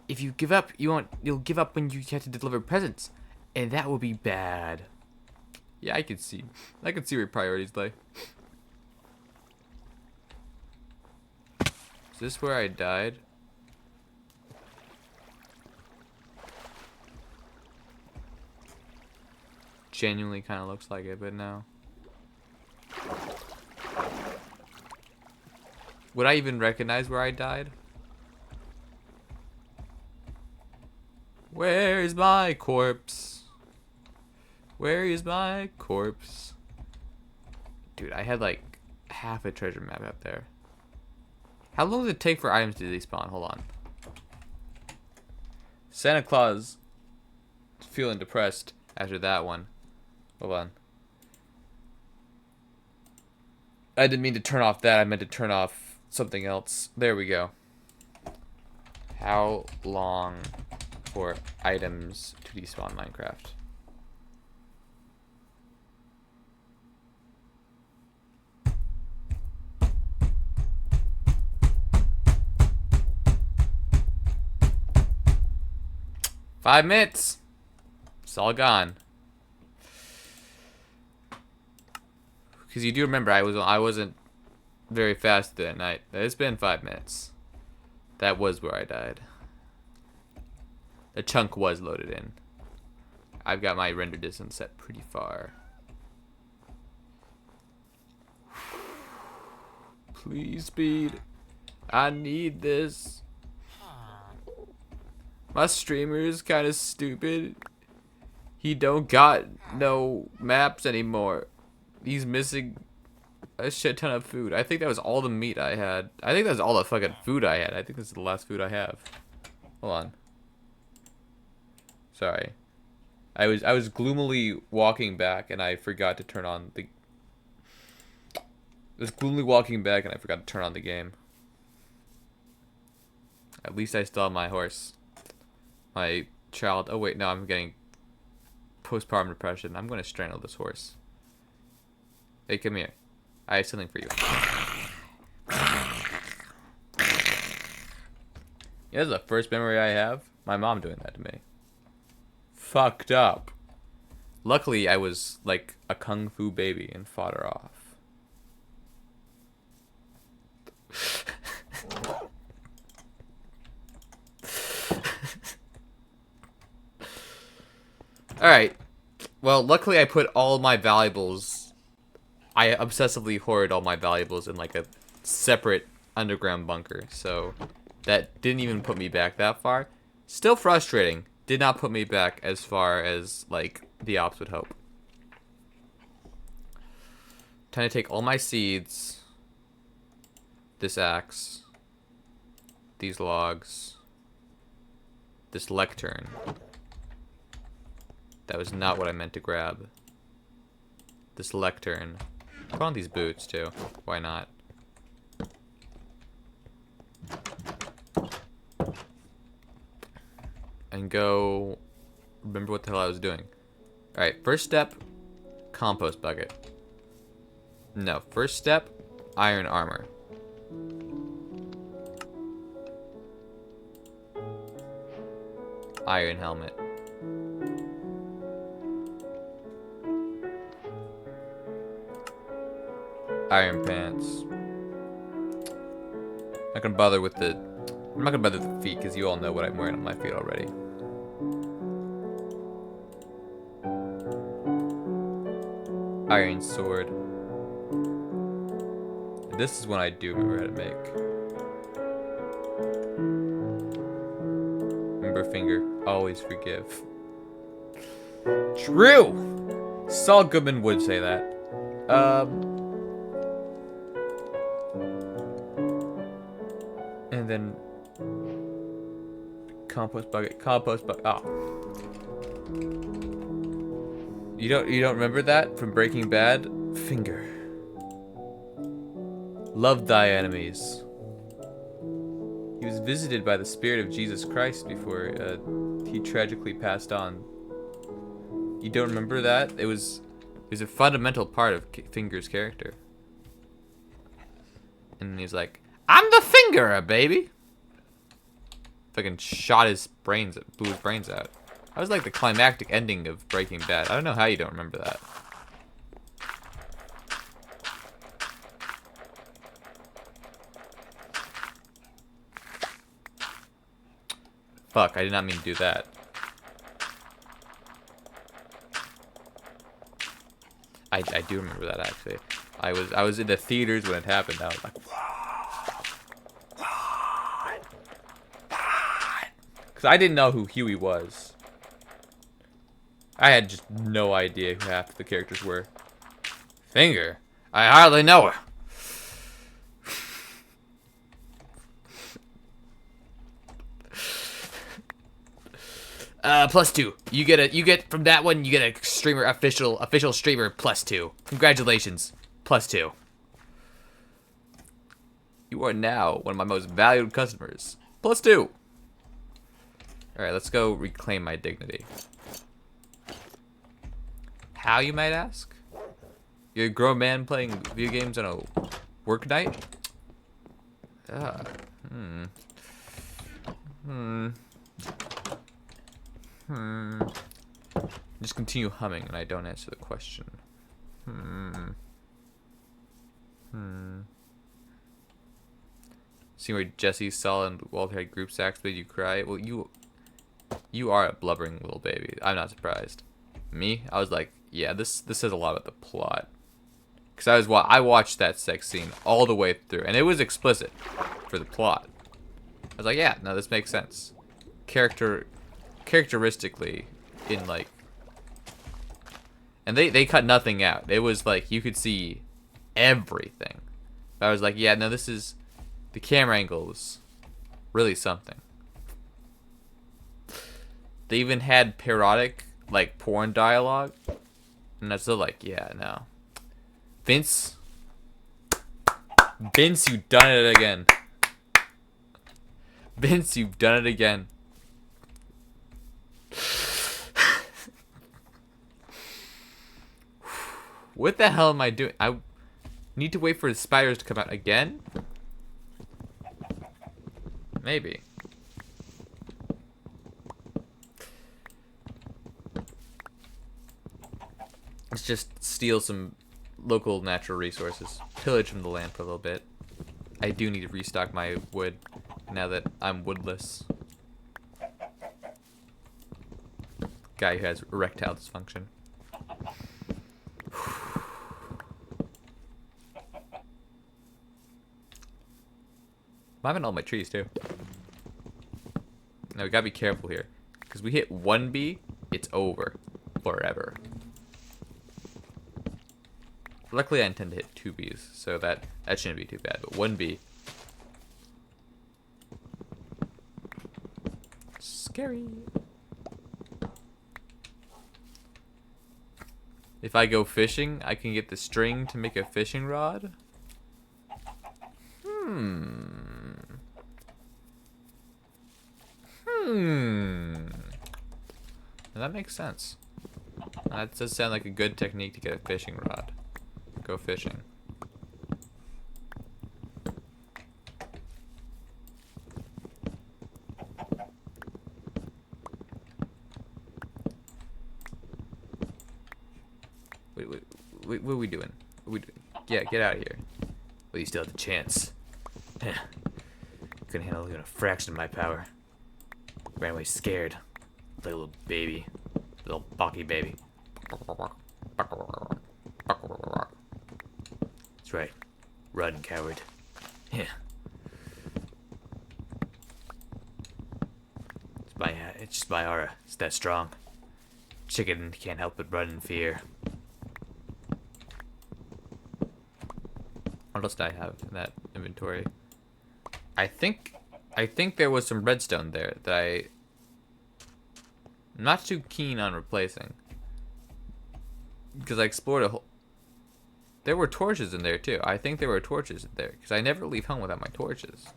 If you give up, you'll give up when you have to deliver presents, and that will be bad. Yeah, I can see where your priorities lay. Is this where I died? Genuinely kind of looks like it, but no. Would I even recognize where I died? Where is my corpse? Where is my corpse? Dude, I had like half a treasure map up there. How long does it take for items to despawn? Hold on. Santa Claus feeling depressed after that one. Hold on. I didn't mean to turn off that. I meant to turn off something else. There we go. How long for items to despawn Minecraft? Five minutes. It's all gone. Because you do remember I wasn't very fast that night. It's been 5 minutes. That was where I died. The chunk was loaded in. I've got my render distance set pretty far. Please speed. I need this. My streamer is kind of stupid. He don't got no maps anymore. He's missing a shit ton of food. I think that was all the meat I had. I think that's all the fucking food I had. I think this is the last food I have. Hold on. Sorry. I was gloomily walking back and I forgot to turn on the... I was gloomily walking back and I forgot to turn on the game. At least I still have my horse. My child... Oh wait, no, I'm getting postpartum depression. I'm going to strangle this horse. Hey, come here. I have something for you. Yeah, this is the first memory I have. My mom doing that to me. Fucked up. Luckily, I was like a kung fu baby and fought her off. Alright. Well, luckily I put all my valuables... I obsessively hoard all my valuables in like a separate underground bunker. So that didn't even put me back that far. Still frustrating. Did not put me back as far as like the ops would hope. Time to take all my seeds. This axe. These logs. This lectern. That was not what I meant to grab. This lectern. Put on these boots too. Why not? And go... Remember what the hell I was doing. Alright, first step, compost bucket. No, first step, iron armor. Iron helmet. Iron pants. Not gonna bother with the... I'm not gonna bother with the feet because you all know what I'm wearing on my feet already. Iron sword. This is one I do remember how to make. Remember finger. Always forgive. True! Saul Goodman would say that. And then compost bucket. Oh. You don't remember that from Breaking Bad? Finger. Love thy enemies. He was visited by the spirit of Jesus Christ before he tragically passed on. You don't remember that? It was a fundamental part of Finger's character. And he's like, I'm the Finger, baby. Fucking shot his brains, blew his brains out. That was like the climactic ending of Breaking Bad. I don't know how you don't remember that. Fuck, I did not mean to do that. I do remember that actually. I was in the theaters when it happened. I was like, what? Because I didn't know who Huey was. I had just no idea who half the characters were. Finger? I hardly know her. +2. You get from that one. You get a streamer official streamer +2. Congratulations, +2. You are now one of my most valued customers. +2. All right, let's go reclaim my dignity. How, you might ask? You're a grown man playing video games on a work night? Just continue humming and I don't answer the question. See where Jesse, Saul, and Walter had group sex, made you cry? Well, you are a blubbering little baby. I'm not surprised. Me? I was like, yeah, this says a lot about the plot. Because I watched that sex scene all the way through, and it was explicit for the plot. I was like, yeah, no, this makes sense. Characteristically, in like, and they cut nothing out. It was like you could see everything. I was like, yeah, no, this is the camera angle was really something. They even had parodic like porn dialogue, and that's still like, yeah, no. Vince, you've done it again. Vince, you've done it again. What the hell am I doing? I need to wait for the spiders to come out again? Maybe. Let's just steal some local natural resources. Pillage from the land for a little bit. I do need to restock my wood now that I'm woodless. Guy who has erectile dysfunction. I'm having all my trees too. Now we gotta be careful here. Because we hit 1 bee, it's over. Forever. Luckily I intend to hit 2 bees, so that shouldn't be too bad. But 1 bee. Scary. If I fishing, I can get the string to make a fishing rod. That makes sense. That does sound like a good technique to get a fishing rod. Go fishing. Wait, what are we doing? Yeah, get out of here. Well, you still have the chance. Couldn't handle even a fraction of my power. Ran away scared. Like a little baby. Little balky baby. That's right. Run, coward. Yeah. It's just my aura. It's that strong. Chicken can't help but run in fear. What else do I have in that inventory? I think there was some redstone there that I'm not too keen on replacing. Because I explored a whole... There were torches in there too. I think there were torches in there. Because I never leave home without my torches.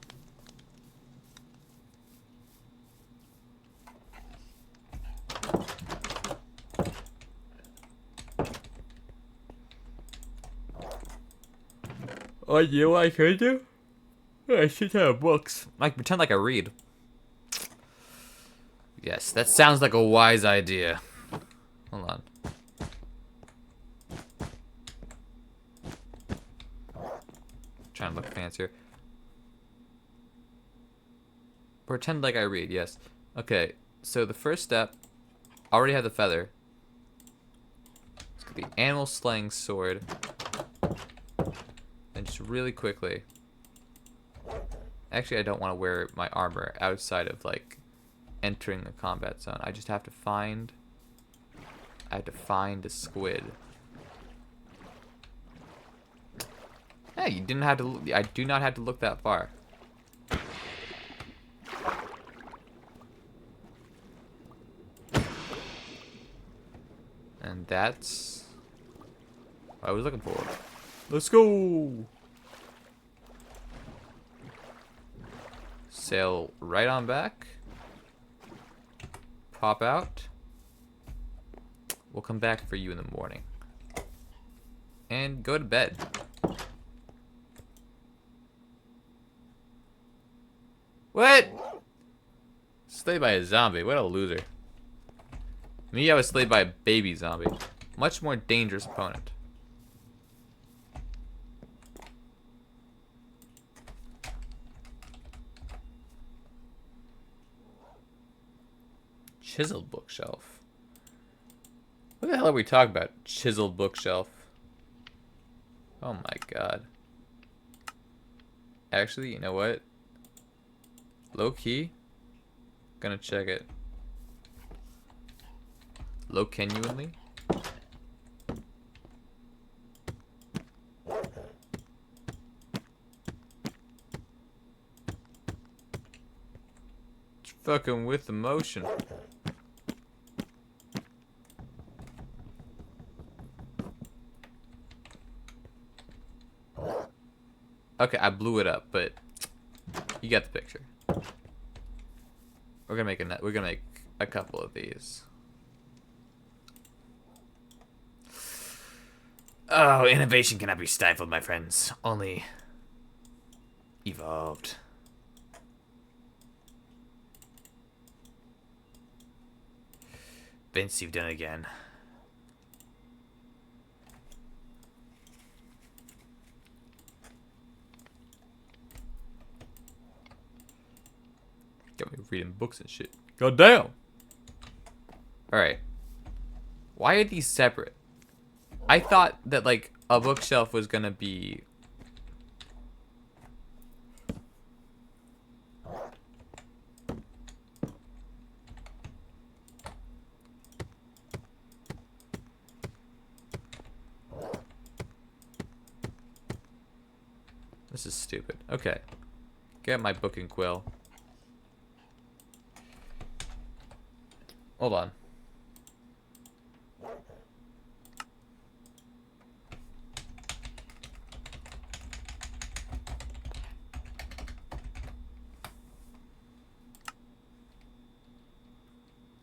Oh, you know what I could do? I should have books. Like, pretend like I read. Yes, that sounds like a wise idea. Hold on. Trying to look fancier. Pretend like I read, yes. Okay, so the first step, I already have the feather. Let's get the animal slaying sword. And just really quickly. Actually, I don't want to wear my armor outside of, like, entering the combat zone. I just have to find... I have to find a squid. Yeah, you didn't have to... I do not have to look that far. And that's what I was looking for. Let's go! Sail right on back. Pop out. We'll come back for you in the morning. And go to bed. What? Slayed by a zombie. What a loser. Me, I was slayed by a baby zombie. Much more dangerous opponent. Chiseled bookshelf. What the hell are we talking about? Chiseled bookshelf. Oh my god. Actually, you know what? Low key. Gonna check it. Low genuinely. It's fucking with emotion. Okay, I blew it up, but you got the picture. We're gonna make a couple of these. Oh, innovation cannot be stifled, my friends. Only evolved. Vince, you've done it again. Got me reading books and shit. God damn! Alright. Why are these separate? I thought that, like, a bookshelf was gonna be... This is stupid. Okay. Get my book and quill. Hold on.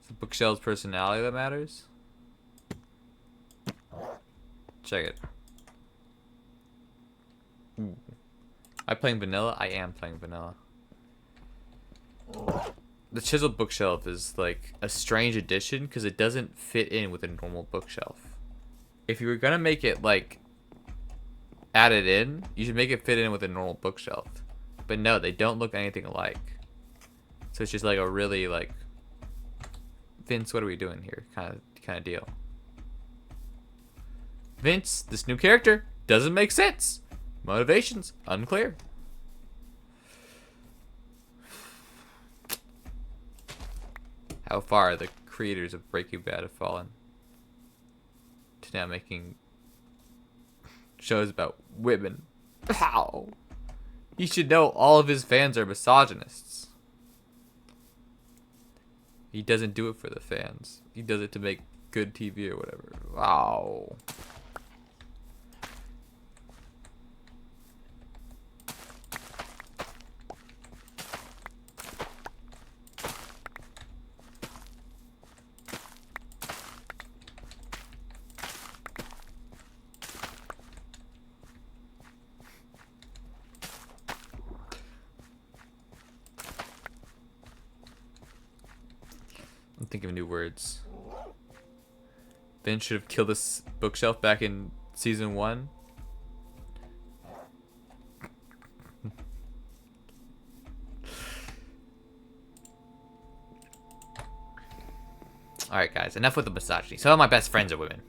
It's the bookshelf's personality that matters. Check it. Ooh. Am I playing vanilla? I am playing vanilla. The chiseled bookshelf is like a strange addition because it doesn't fit in with a normal bookshelf. If you were gonna make it like add it in, you should make it fit in with a normal bookshelf. But no, they don't look anything alike. So it's just like a really like, Vince, what are we doing here? Kind of deal. Vince, this new character doesn't make sense. Motivations unclear. How far the creators of Breaking Bad have fallen to now making shows about women. How? He should know all of his fans are misogynists. He doesn't do it for the fans. He does it to make good TV or whatever. Wow. I'm thinking of new words. Vince should have killed this bookshelf back in season 1. Alright guys, enough with the misogyny. Some of my best friends are women.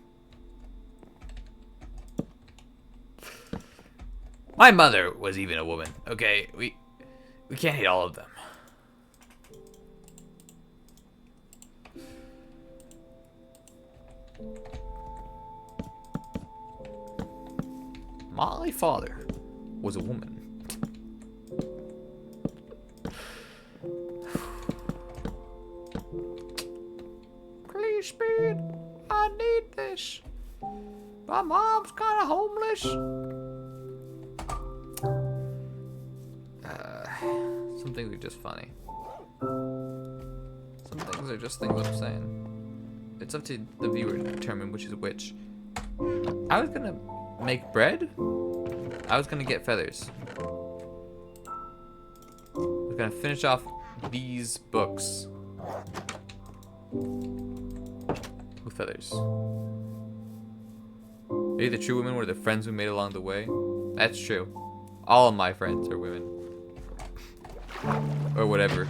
My mother was even a woman, okay? We can't hate all of them. My father was a woman. Please, Speed, I need this. My mom's kind of homeless. Some things are just funny. Some things are just things I'm saying. It's up to the viewer to determine which is which. I was gonna make bread? I was gonna get feathers. We're gonna finish off these books with feathers. Maybe the true women were the friends we made along the way. That's true. All of my friends are women. Or whatever.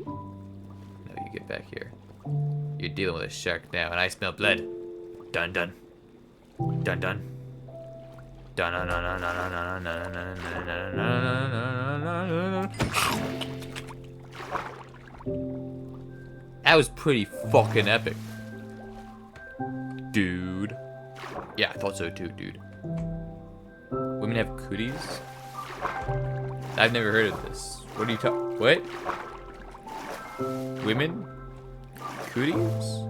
No, you get back here. You're dealing with a shark now, and I smell blood. Dun dun. Dun dun. Dun dun dun dun dun dun dun dun dun. That was pretty fucking epic. Dude. Yeah, I thought so too, dude. Women have cooties? I've never heard of this. What are you talking? What? Women? Cooties?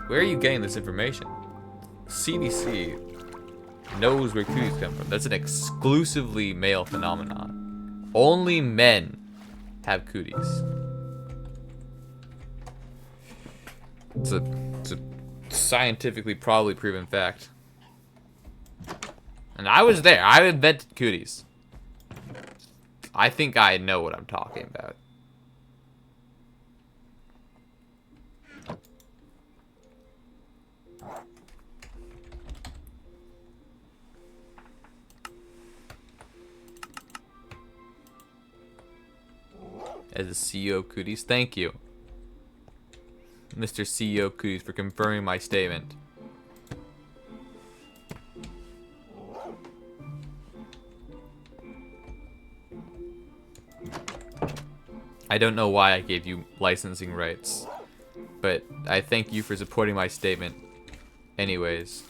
Where are you getting this information? CDC knows where cooties come from. That's an exclusively male phenomenon. Only men have cooties. It's a scientifically probably proven fact. And I was there. I invented cooties. I think I know what I'm talking about. As the CEO of Cooties, thank you, Mr. CEO of Cooties, for confirming my statement. I don't know why I gave you licensing rights, but I thank you for supporting my statement anyways.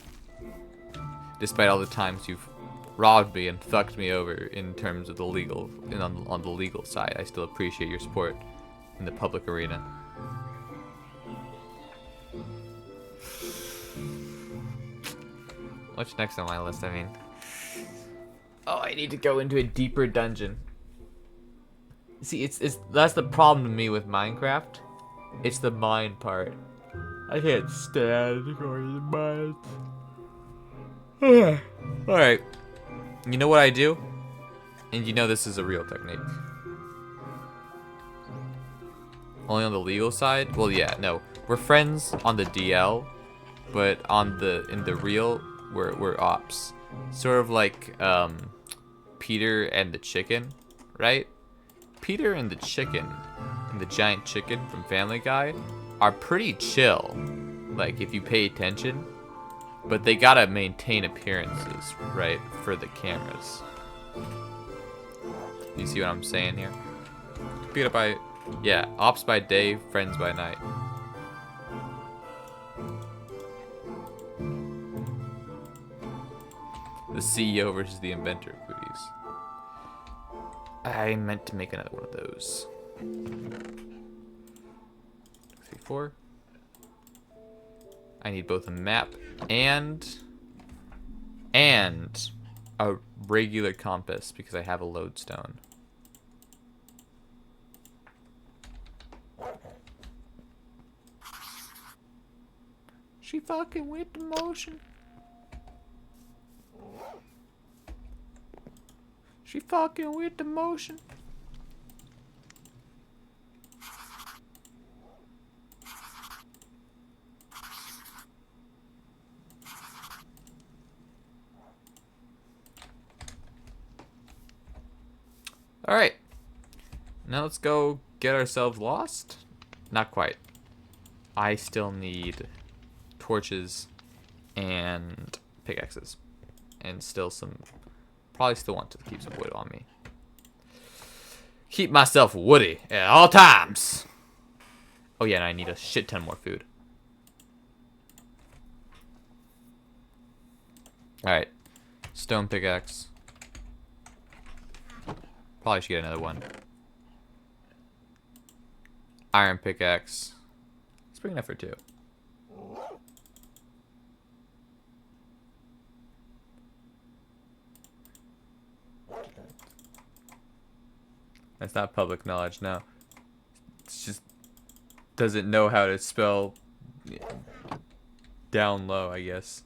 Despite all the times you've robbed me and fucked me over in terms of the legal, and on the legal side, I still appreciate your support in the public arena. What's next on my list? I mean, oh, I need to go into a deeper dungeon. See, that's the problem to me with Minecraft. It's the mine part. I can't stand going to mines. Alright. You know what I do? And you know this is a real technique. Only on the legal side? Well, yeah, no. We're friends on the DL, but in the real, we're ops. Sort of like Peter and the chicken, right? Peter and the chicken, and the giant chicken from Family Guy, are pretty chill. Like, if you pay attention, But they gotta maintain appearances, right, for the cameras. You see what I'm saying here? Beat up by, yeah, ops by day, friends by night. The CEO versus the inventor, cooties. I meant to make another one of those. 3, 4. I need both a map and a regular compass because I have a lodestone. She fucking with the motion. She fucking with the motion. Alright. Now let's go get ourselves lost. Not quite. I still need torches and pickaxes. And still some... Probably still want to keep some wood on me. Keep myself woody at all times. Oh yeah, and I need a shit ton more food. Alright. Stone pickaxe. Probably should get another one. Iron pickaxe. Let's bring enough for 2. That's not public knowledge now. It's just doesn't know how to spell down low, I guess.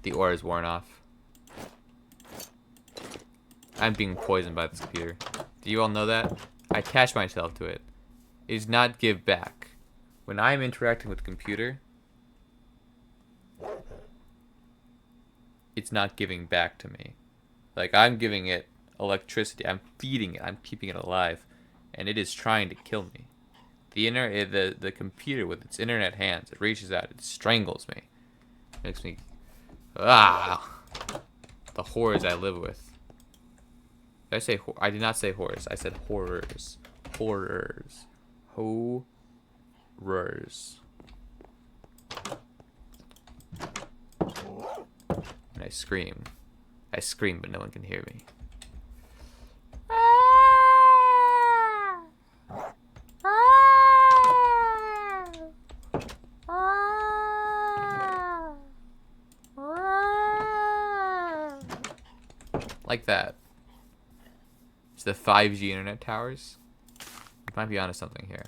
The ore is worn off. I'm being poisoned by this computer. Do you all know that? I attach myself to it. It does not give back. When I am interacting with the computer, it's not giving back to me. Like, I'm giving it electricity. I'm feeding it. I'm keeping it alive. And it is trying to kill me. The computer with its internet hands, it reaches out. It strangles me. It makes me... The horrors I live with. Did I say I did not say horrors. I said horrors. Horrors. Horrors. And I scream. I scream, but no one can hear me. Like that. It's the 5G internet towers. You might be onto something here.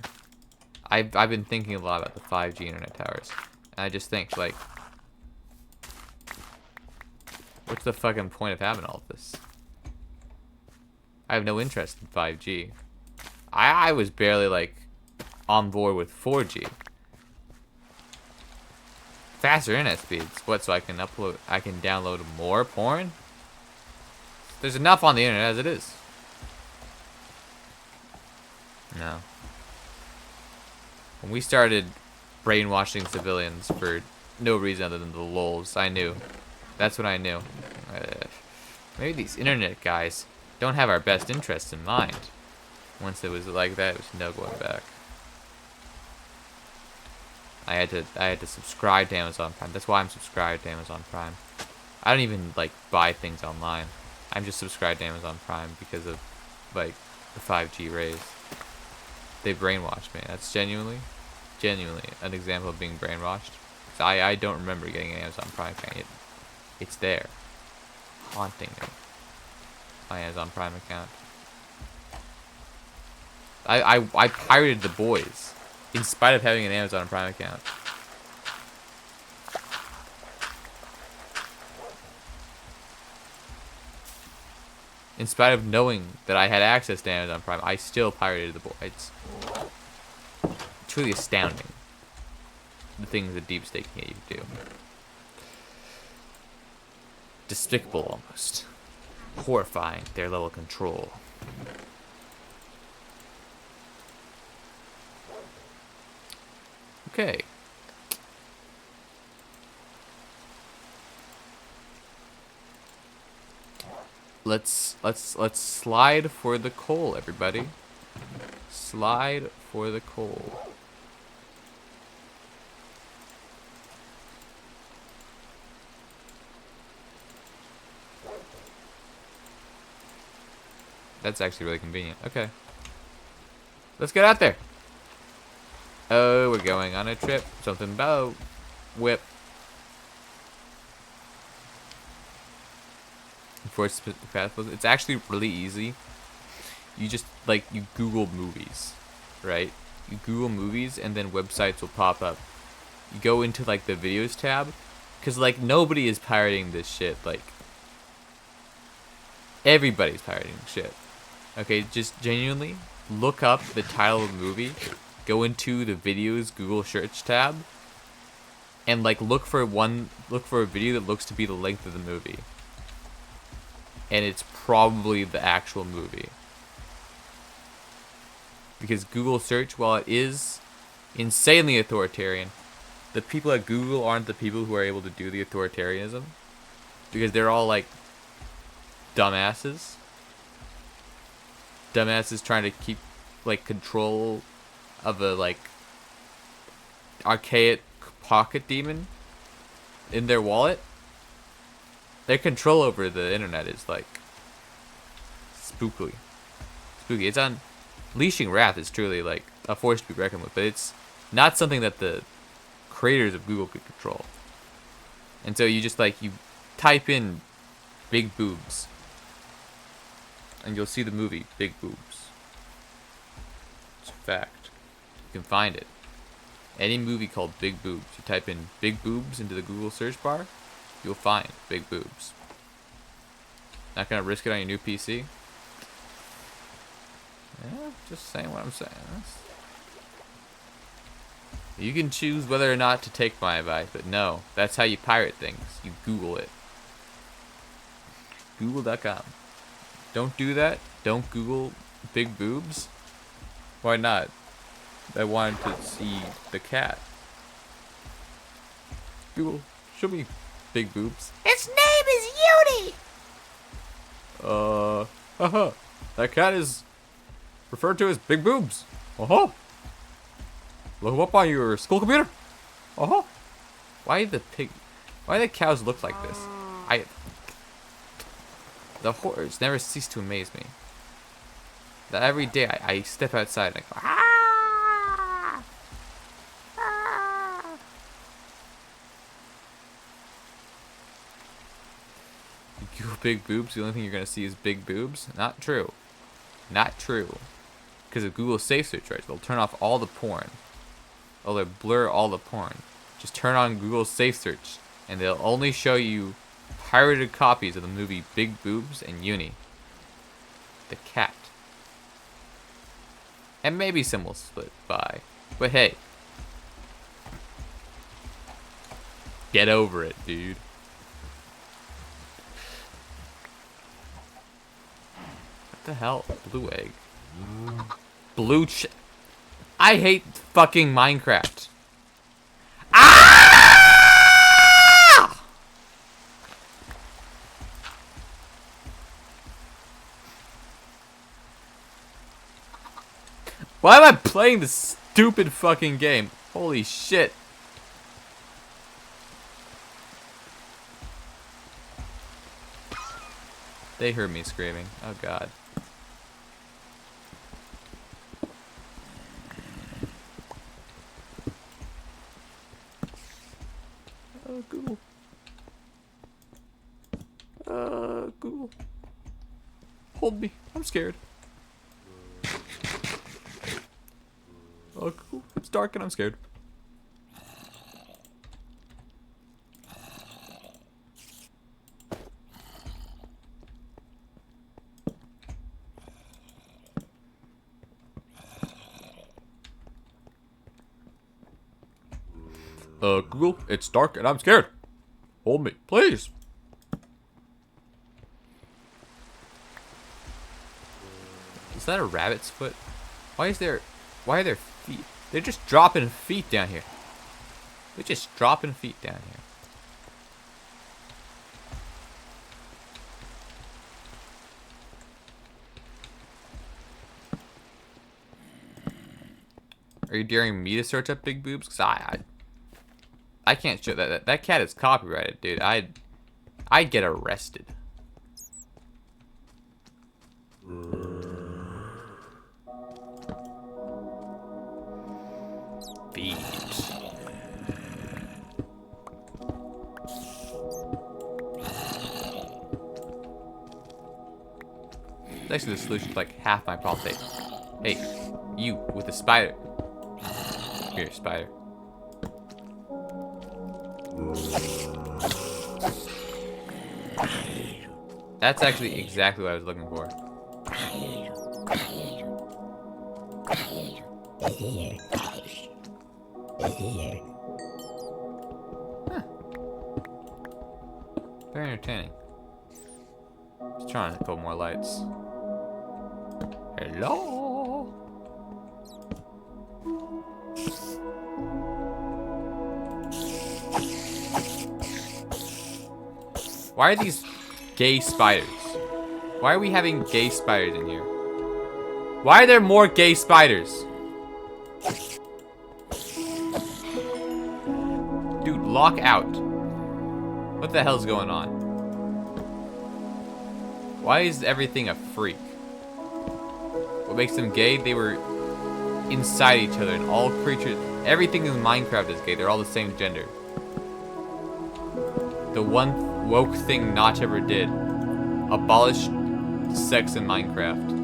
I've been thinking a lot about the 5G internet towers. And I just think, like, what's the fucking point of having all of this? I have no interest in 5G. I was barely, like, on board with 4G. Faster internet speeds. What, so I can download more porn? There's enough on the internet as it is. No. When we started brainwashing civilians for no reason other than the lulz, I knew. That's what I knew. Maybe these internet guys don't have our best interests in mind. Once it was like that, it was no going back. I had to subscribe to Amazon Prime. That's why I'm subscribed to Amazon Prime. I don't even, like, buy things online. I'm just subscribed to Amazon Prime because of, like, the 5G rays. They brainwashed me. That's genuinely an example of being brainwashed. I don't remember getting an Amazon Prime account. It's there, haunting me. My Amazon Prime account. I pirated The Boys, in spite of having an Amazon Prime account. In spite of knowing that I had access to Amazon Prime, I still pirated The Boys. It's truly astounding, the things that deep state can get you to do. despicable almost. Horrifying, their level of control. Okay. Let's slide for the coal, everybody. Slide for the coal. That's actually really convenient. Okay. Let's get out there. Oh, we're going on a trip. Something about whip. It's actually really easy. You just, like, you Google movies, right? You Google movies and then websites will pop up. You go into, like, the videos tab. Because, like, nobody is pirating this shit. Like, everybody's pirating shit. Okay, just genuinely look up the title of the movie. Go into the videos Google search tab. And, like, look for a video that looks to be the length of the movie. And it's probably the actual movie. Because Google search, while it is insanely authoritarian, the people at Google aren't the people who are able to do the authoritarianism. Because they're all like dumbasses. Dumbasses trying to keep like control of a like archaic pocket demon in their wallet. Their control over the internet is like spooky. It's on Leashing Wrath is truly like a force to be reckoned with, but it's not something that the creators of Google could control. And so you just like you type in big boobs and you'll see the movie Big Boobs. It's a fact. You can find it. Any movie called Big Boobs, you type in big boobs into the Google search bar, you'll find Big Boobs. Not gonna risk it on your new PC? Yeah, just saying what I'm saying. You can choose whether or not to take my advice, but no, that's how you pirate things. You Google it. Google.com. Don't do that. Don't Google big boobs. Why not? I wanted to see the cat. Google, show me big boobs. Its name is Uni! Haha. That cat is referred to as big boobs. Uh-huh. Look 'em up on your school computer. Uh-huh. Why the cows look like this? The horrors never cease to amaze me. That every day I step outside and I go, ah! Ah! You Google big boobs, the only thing you're gonna see is big boobs? Not true. Not true. Because of Google Safe Search, right? They'll turn off all the porn. Oh, they'll blur all the porn. Just turn on Google Safe Search, and they'll only show you pirated copies of the movie Big Boobs and Uni. The cat. And maybe some will split by. But hey. Get over it, dude. What the hell? Blue egg. Blue I hate fucking Minecraft. Ah! Why am I playing this stupid fucking game? Holy shit. They heard me screaming. Oh god. Google. Google. Hold me. I'm scared. Google. It's dark and I'm scared. Google, it's dark and I'm scared. Hold me, please. Is that a rabbit's foot? Why are there feet? They're just dropping feet down here. They're just dropping feet down here. Are you daring me to search up big boobs? Cause I can't show that. That cat is copyrighted, dude. I'd get arrested. Feet. Actually, the solution's like half my problem. Hey, you with the spider. Here, spider. That's actually exactly what I was looking for. Huh. Very entertaining. Just trying a couple more lights. Hello? Why are these gay spiders? Why are we having gay spiders in here? Why are there more gay spiders? Dude, lock out. What the hell's going on? Why is everything a freak? What makes them gay? They were inside each other, and all creatures, everything in Minecraft is gay. They're all the same gender. The one woke thing Notch ever did: abolish sex in Minecraft.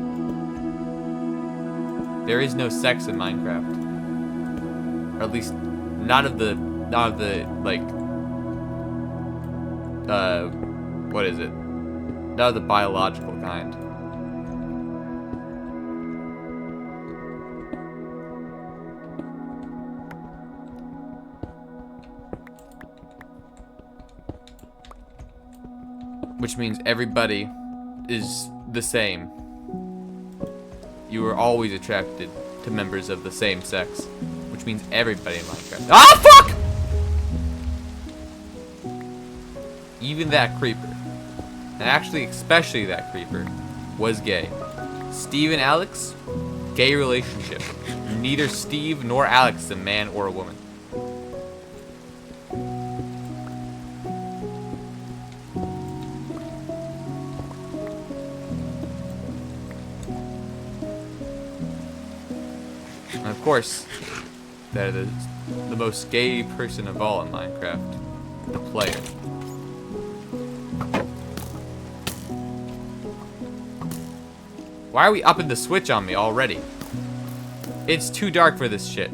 There is no sex in Minecraft, or at least not of the like what is it? Not of the biological kind. Which means everybody is the same. You are always attracted to members of the same sex. Which means everybody in Minecraft. Ah, fuck! Even that creeper, and actually especially that creeper, was gay. Steve and Alex, gay relationship. Neither Steve nor Alex is a man or a woman. And of course, they're the most gay person of all in Minecraft, the player. Why are we upping the switch on me already? It's too dark for this shit.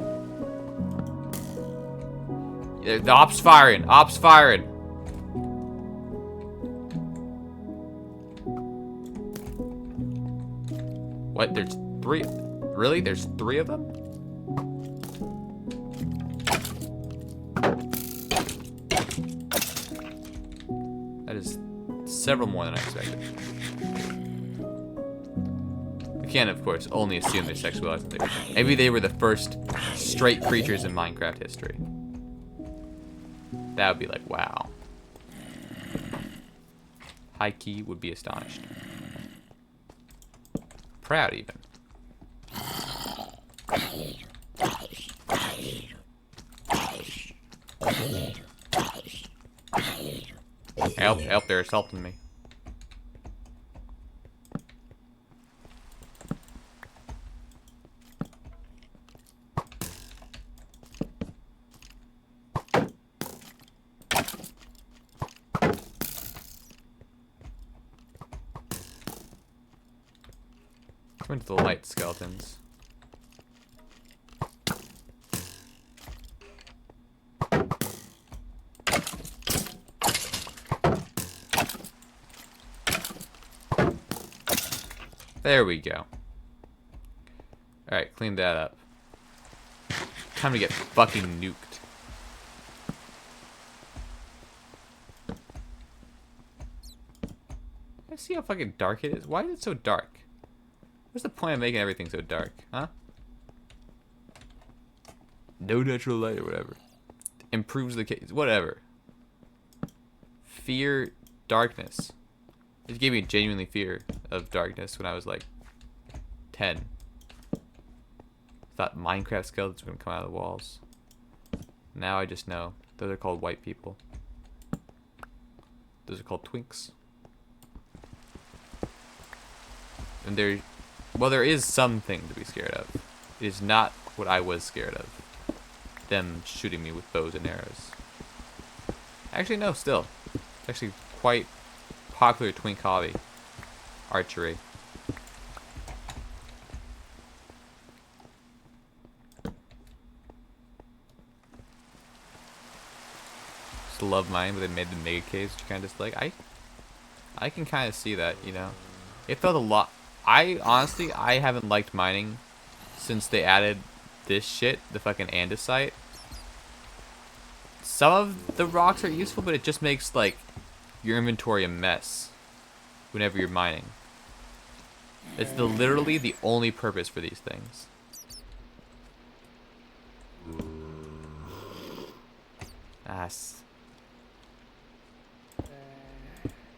The ops firing. Ops firing. What? There's 3? Really? There's 3 of them? That is several more than I expected. We can, of course, only assume they're sexualized. Maybe they were the first straight creatures in Minecraft history. That would be like, wow. High key would be astonished. Proud, even. Help, help, they're assaulting me. Come into the light, skeletons. There we go. Alright, clean that up. Time to get fucking nuked. I see how fucking dark it is. Why is it so dark? What's the point of making everything so dark, huh? No natural light or whatever. Improves the case. Whatever. Fear darkness. It gave me genuinely fear of darkness when I was like 10. Thought Minecraft skeletons were gonna come out of the walls. Now I just know. Those are called white people. Those are called twinks. And there is something to be scared of. It is not what I was scared of. Them shooting me with bows and arrows. Actually, no, still. It's actually quite popular twink hobby. Archery. Just love mine, but they made the mega caves, which kind of just like, I can kind of see that, you know. It felt a lot. Honestly, I haven't liked mining since they added this shit, the fucking andesite. Some of the rocks are useful, but it just makes like your inventory a mess whenever you're mining. It's literally the only purpose for these things. Das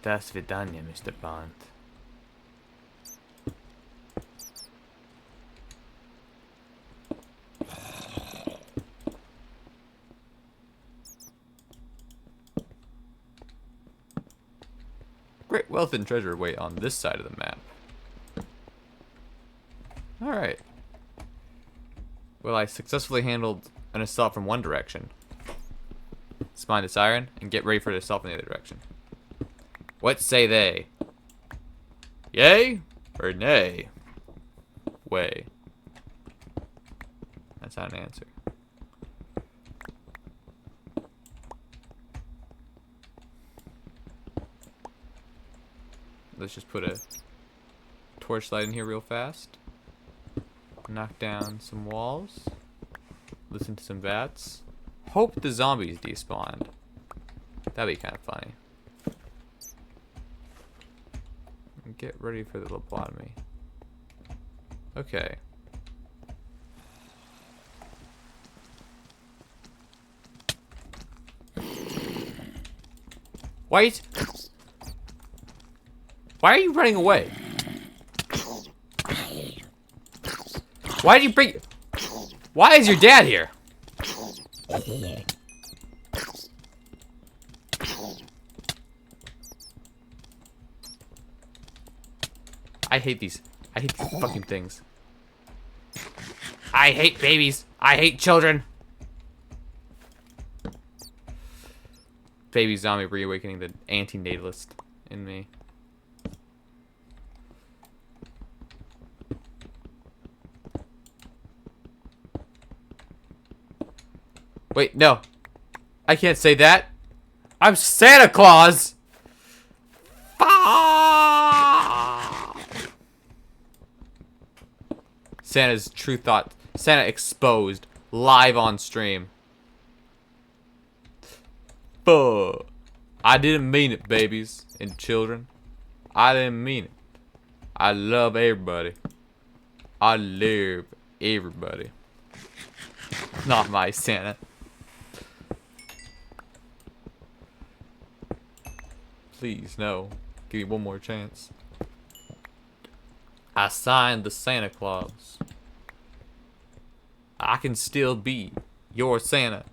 vidanya, Mr. Bond. Great wealth and treasure wait on this side of the map. Alright. Well, I successfully handled an assault from one direction. Let's mine this iron and get ready for the assault from the other direction. What say they? Yay or nay? Way. That's not an answer. Let's just put a torchlight in here real fast. Knock down some walls. Listen to some bats. Hope the zombies despawned. That'd be kind of funny. And get ready for the lobotomy. Okay. Wait! Why are you running away? Why did you bring... Why is your dad here? I hate these fucking things. I hate babies. I hate children. Baby zombie reawakening the anti-natalist in me. Wait, no. I can't say that. I'm Santa Claus! Santa's true thought. Santa exposed. Live on stream. Fuh. I didn't mean it, babies and children. I didn't mean it. I love everybody. I love everybody. Not my Santa. Please, no. Give me one more chance. I signed the Santa Claus. I can still be your Santa.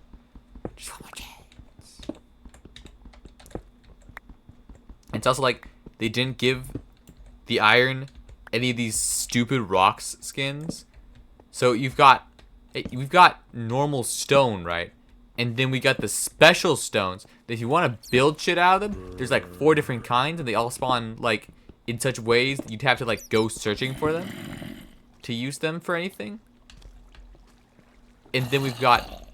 Just one more chance. It's also like they didn't give the iron any of these stupid rocks skins. So we've got normal stone, right? And then we got the special stones that if you want to build shit out of them, there's like 4 different kinds and they all spawn like in such ways that you'd have to like go searching for them to use them for anything. And then we've got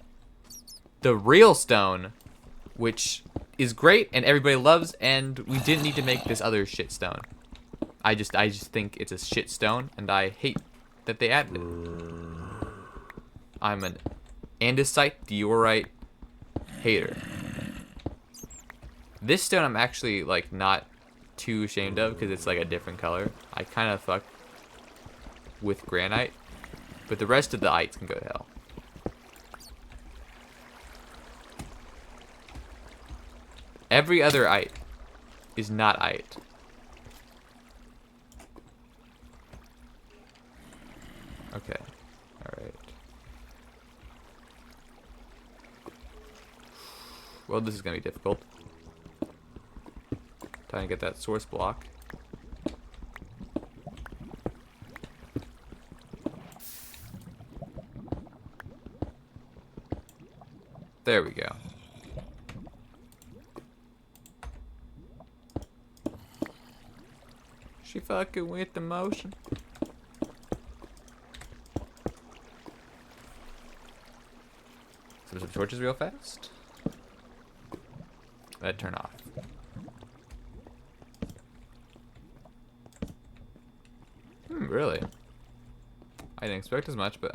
the real stone, which is great and everybody loves, and we didn't need to make this other shit stone. I just think it's a shit stone and I hate that they added it. I'm an andesite diorite hater. This stone I'm actually like not too ashamed of because it's like a different color. I kind of fucked with granite, but the rest of the ites can go to hell. Every other ite is not ite. Okay. Alright. Well, this is going to be difficult. Trying to get that source block. There we go. She fucking with the motion. Some torches real fast. That turn off. Really? I didn't expect as much, but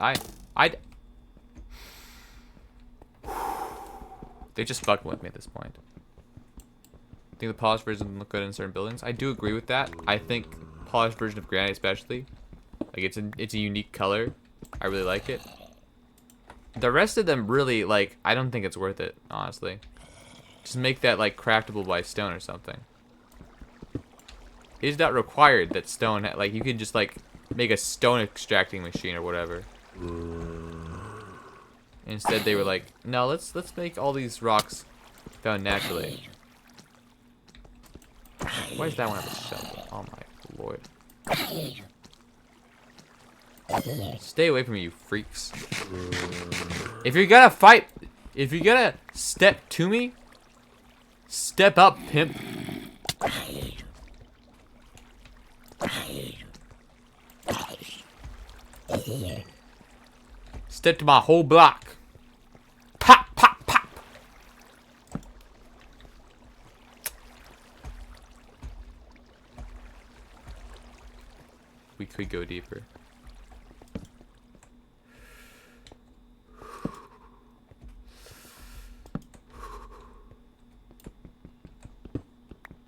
they just fucking with me at this point. I think the polished version look good in certain buildings. I do agree with that. I think polished version of granite especially, like it's a unique color. I really like it. The rest of them really, like, I don't think it's worth it, honestly. Just make that like craftable by stone or something. It is not required that stone, like you could just like make a stone extracting machine or whatever. Instead they were like, no, let's make all these rocks found naturally. Why is that one have a shovel? Oh my lord. Stay away from me, you freaks. If you're gonna fight, if you're gonna step to me, step up, pimp. Step to my whole block. Pop, pop, pop. We could go deeper.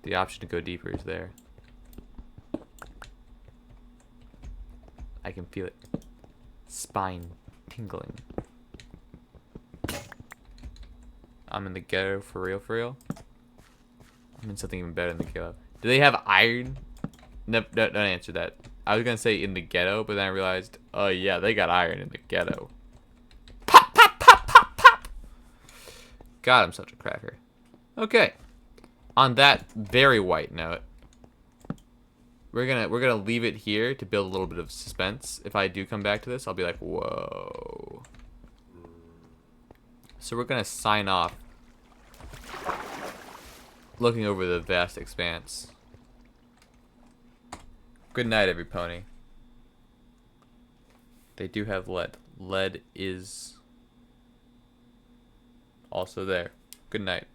The option to go deeper is there. I can feel it. Spine tingling. I'm in the ghetto for real, for real. I'm in something even better than the ghetto. Do they have iron? Nope, don't answer that. I was gonna say in the ghetto, but then I realized, oh yeah, they got iron in the ghetto. Pop, pop, pop, pop, pop. God, I'm such a cracker. Okay. On that very white note, we're gonna leave it here to build a little bit of suspense. If I do come back to this, I'll be like, whoa. So we're gonna sign off, looking over the vast expanse. Good night, every pony. They do have lead. Lead is also there. Good night.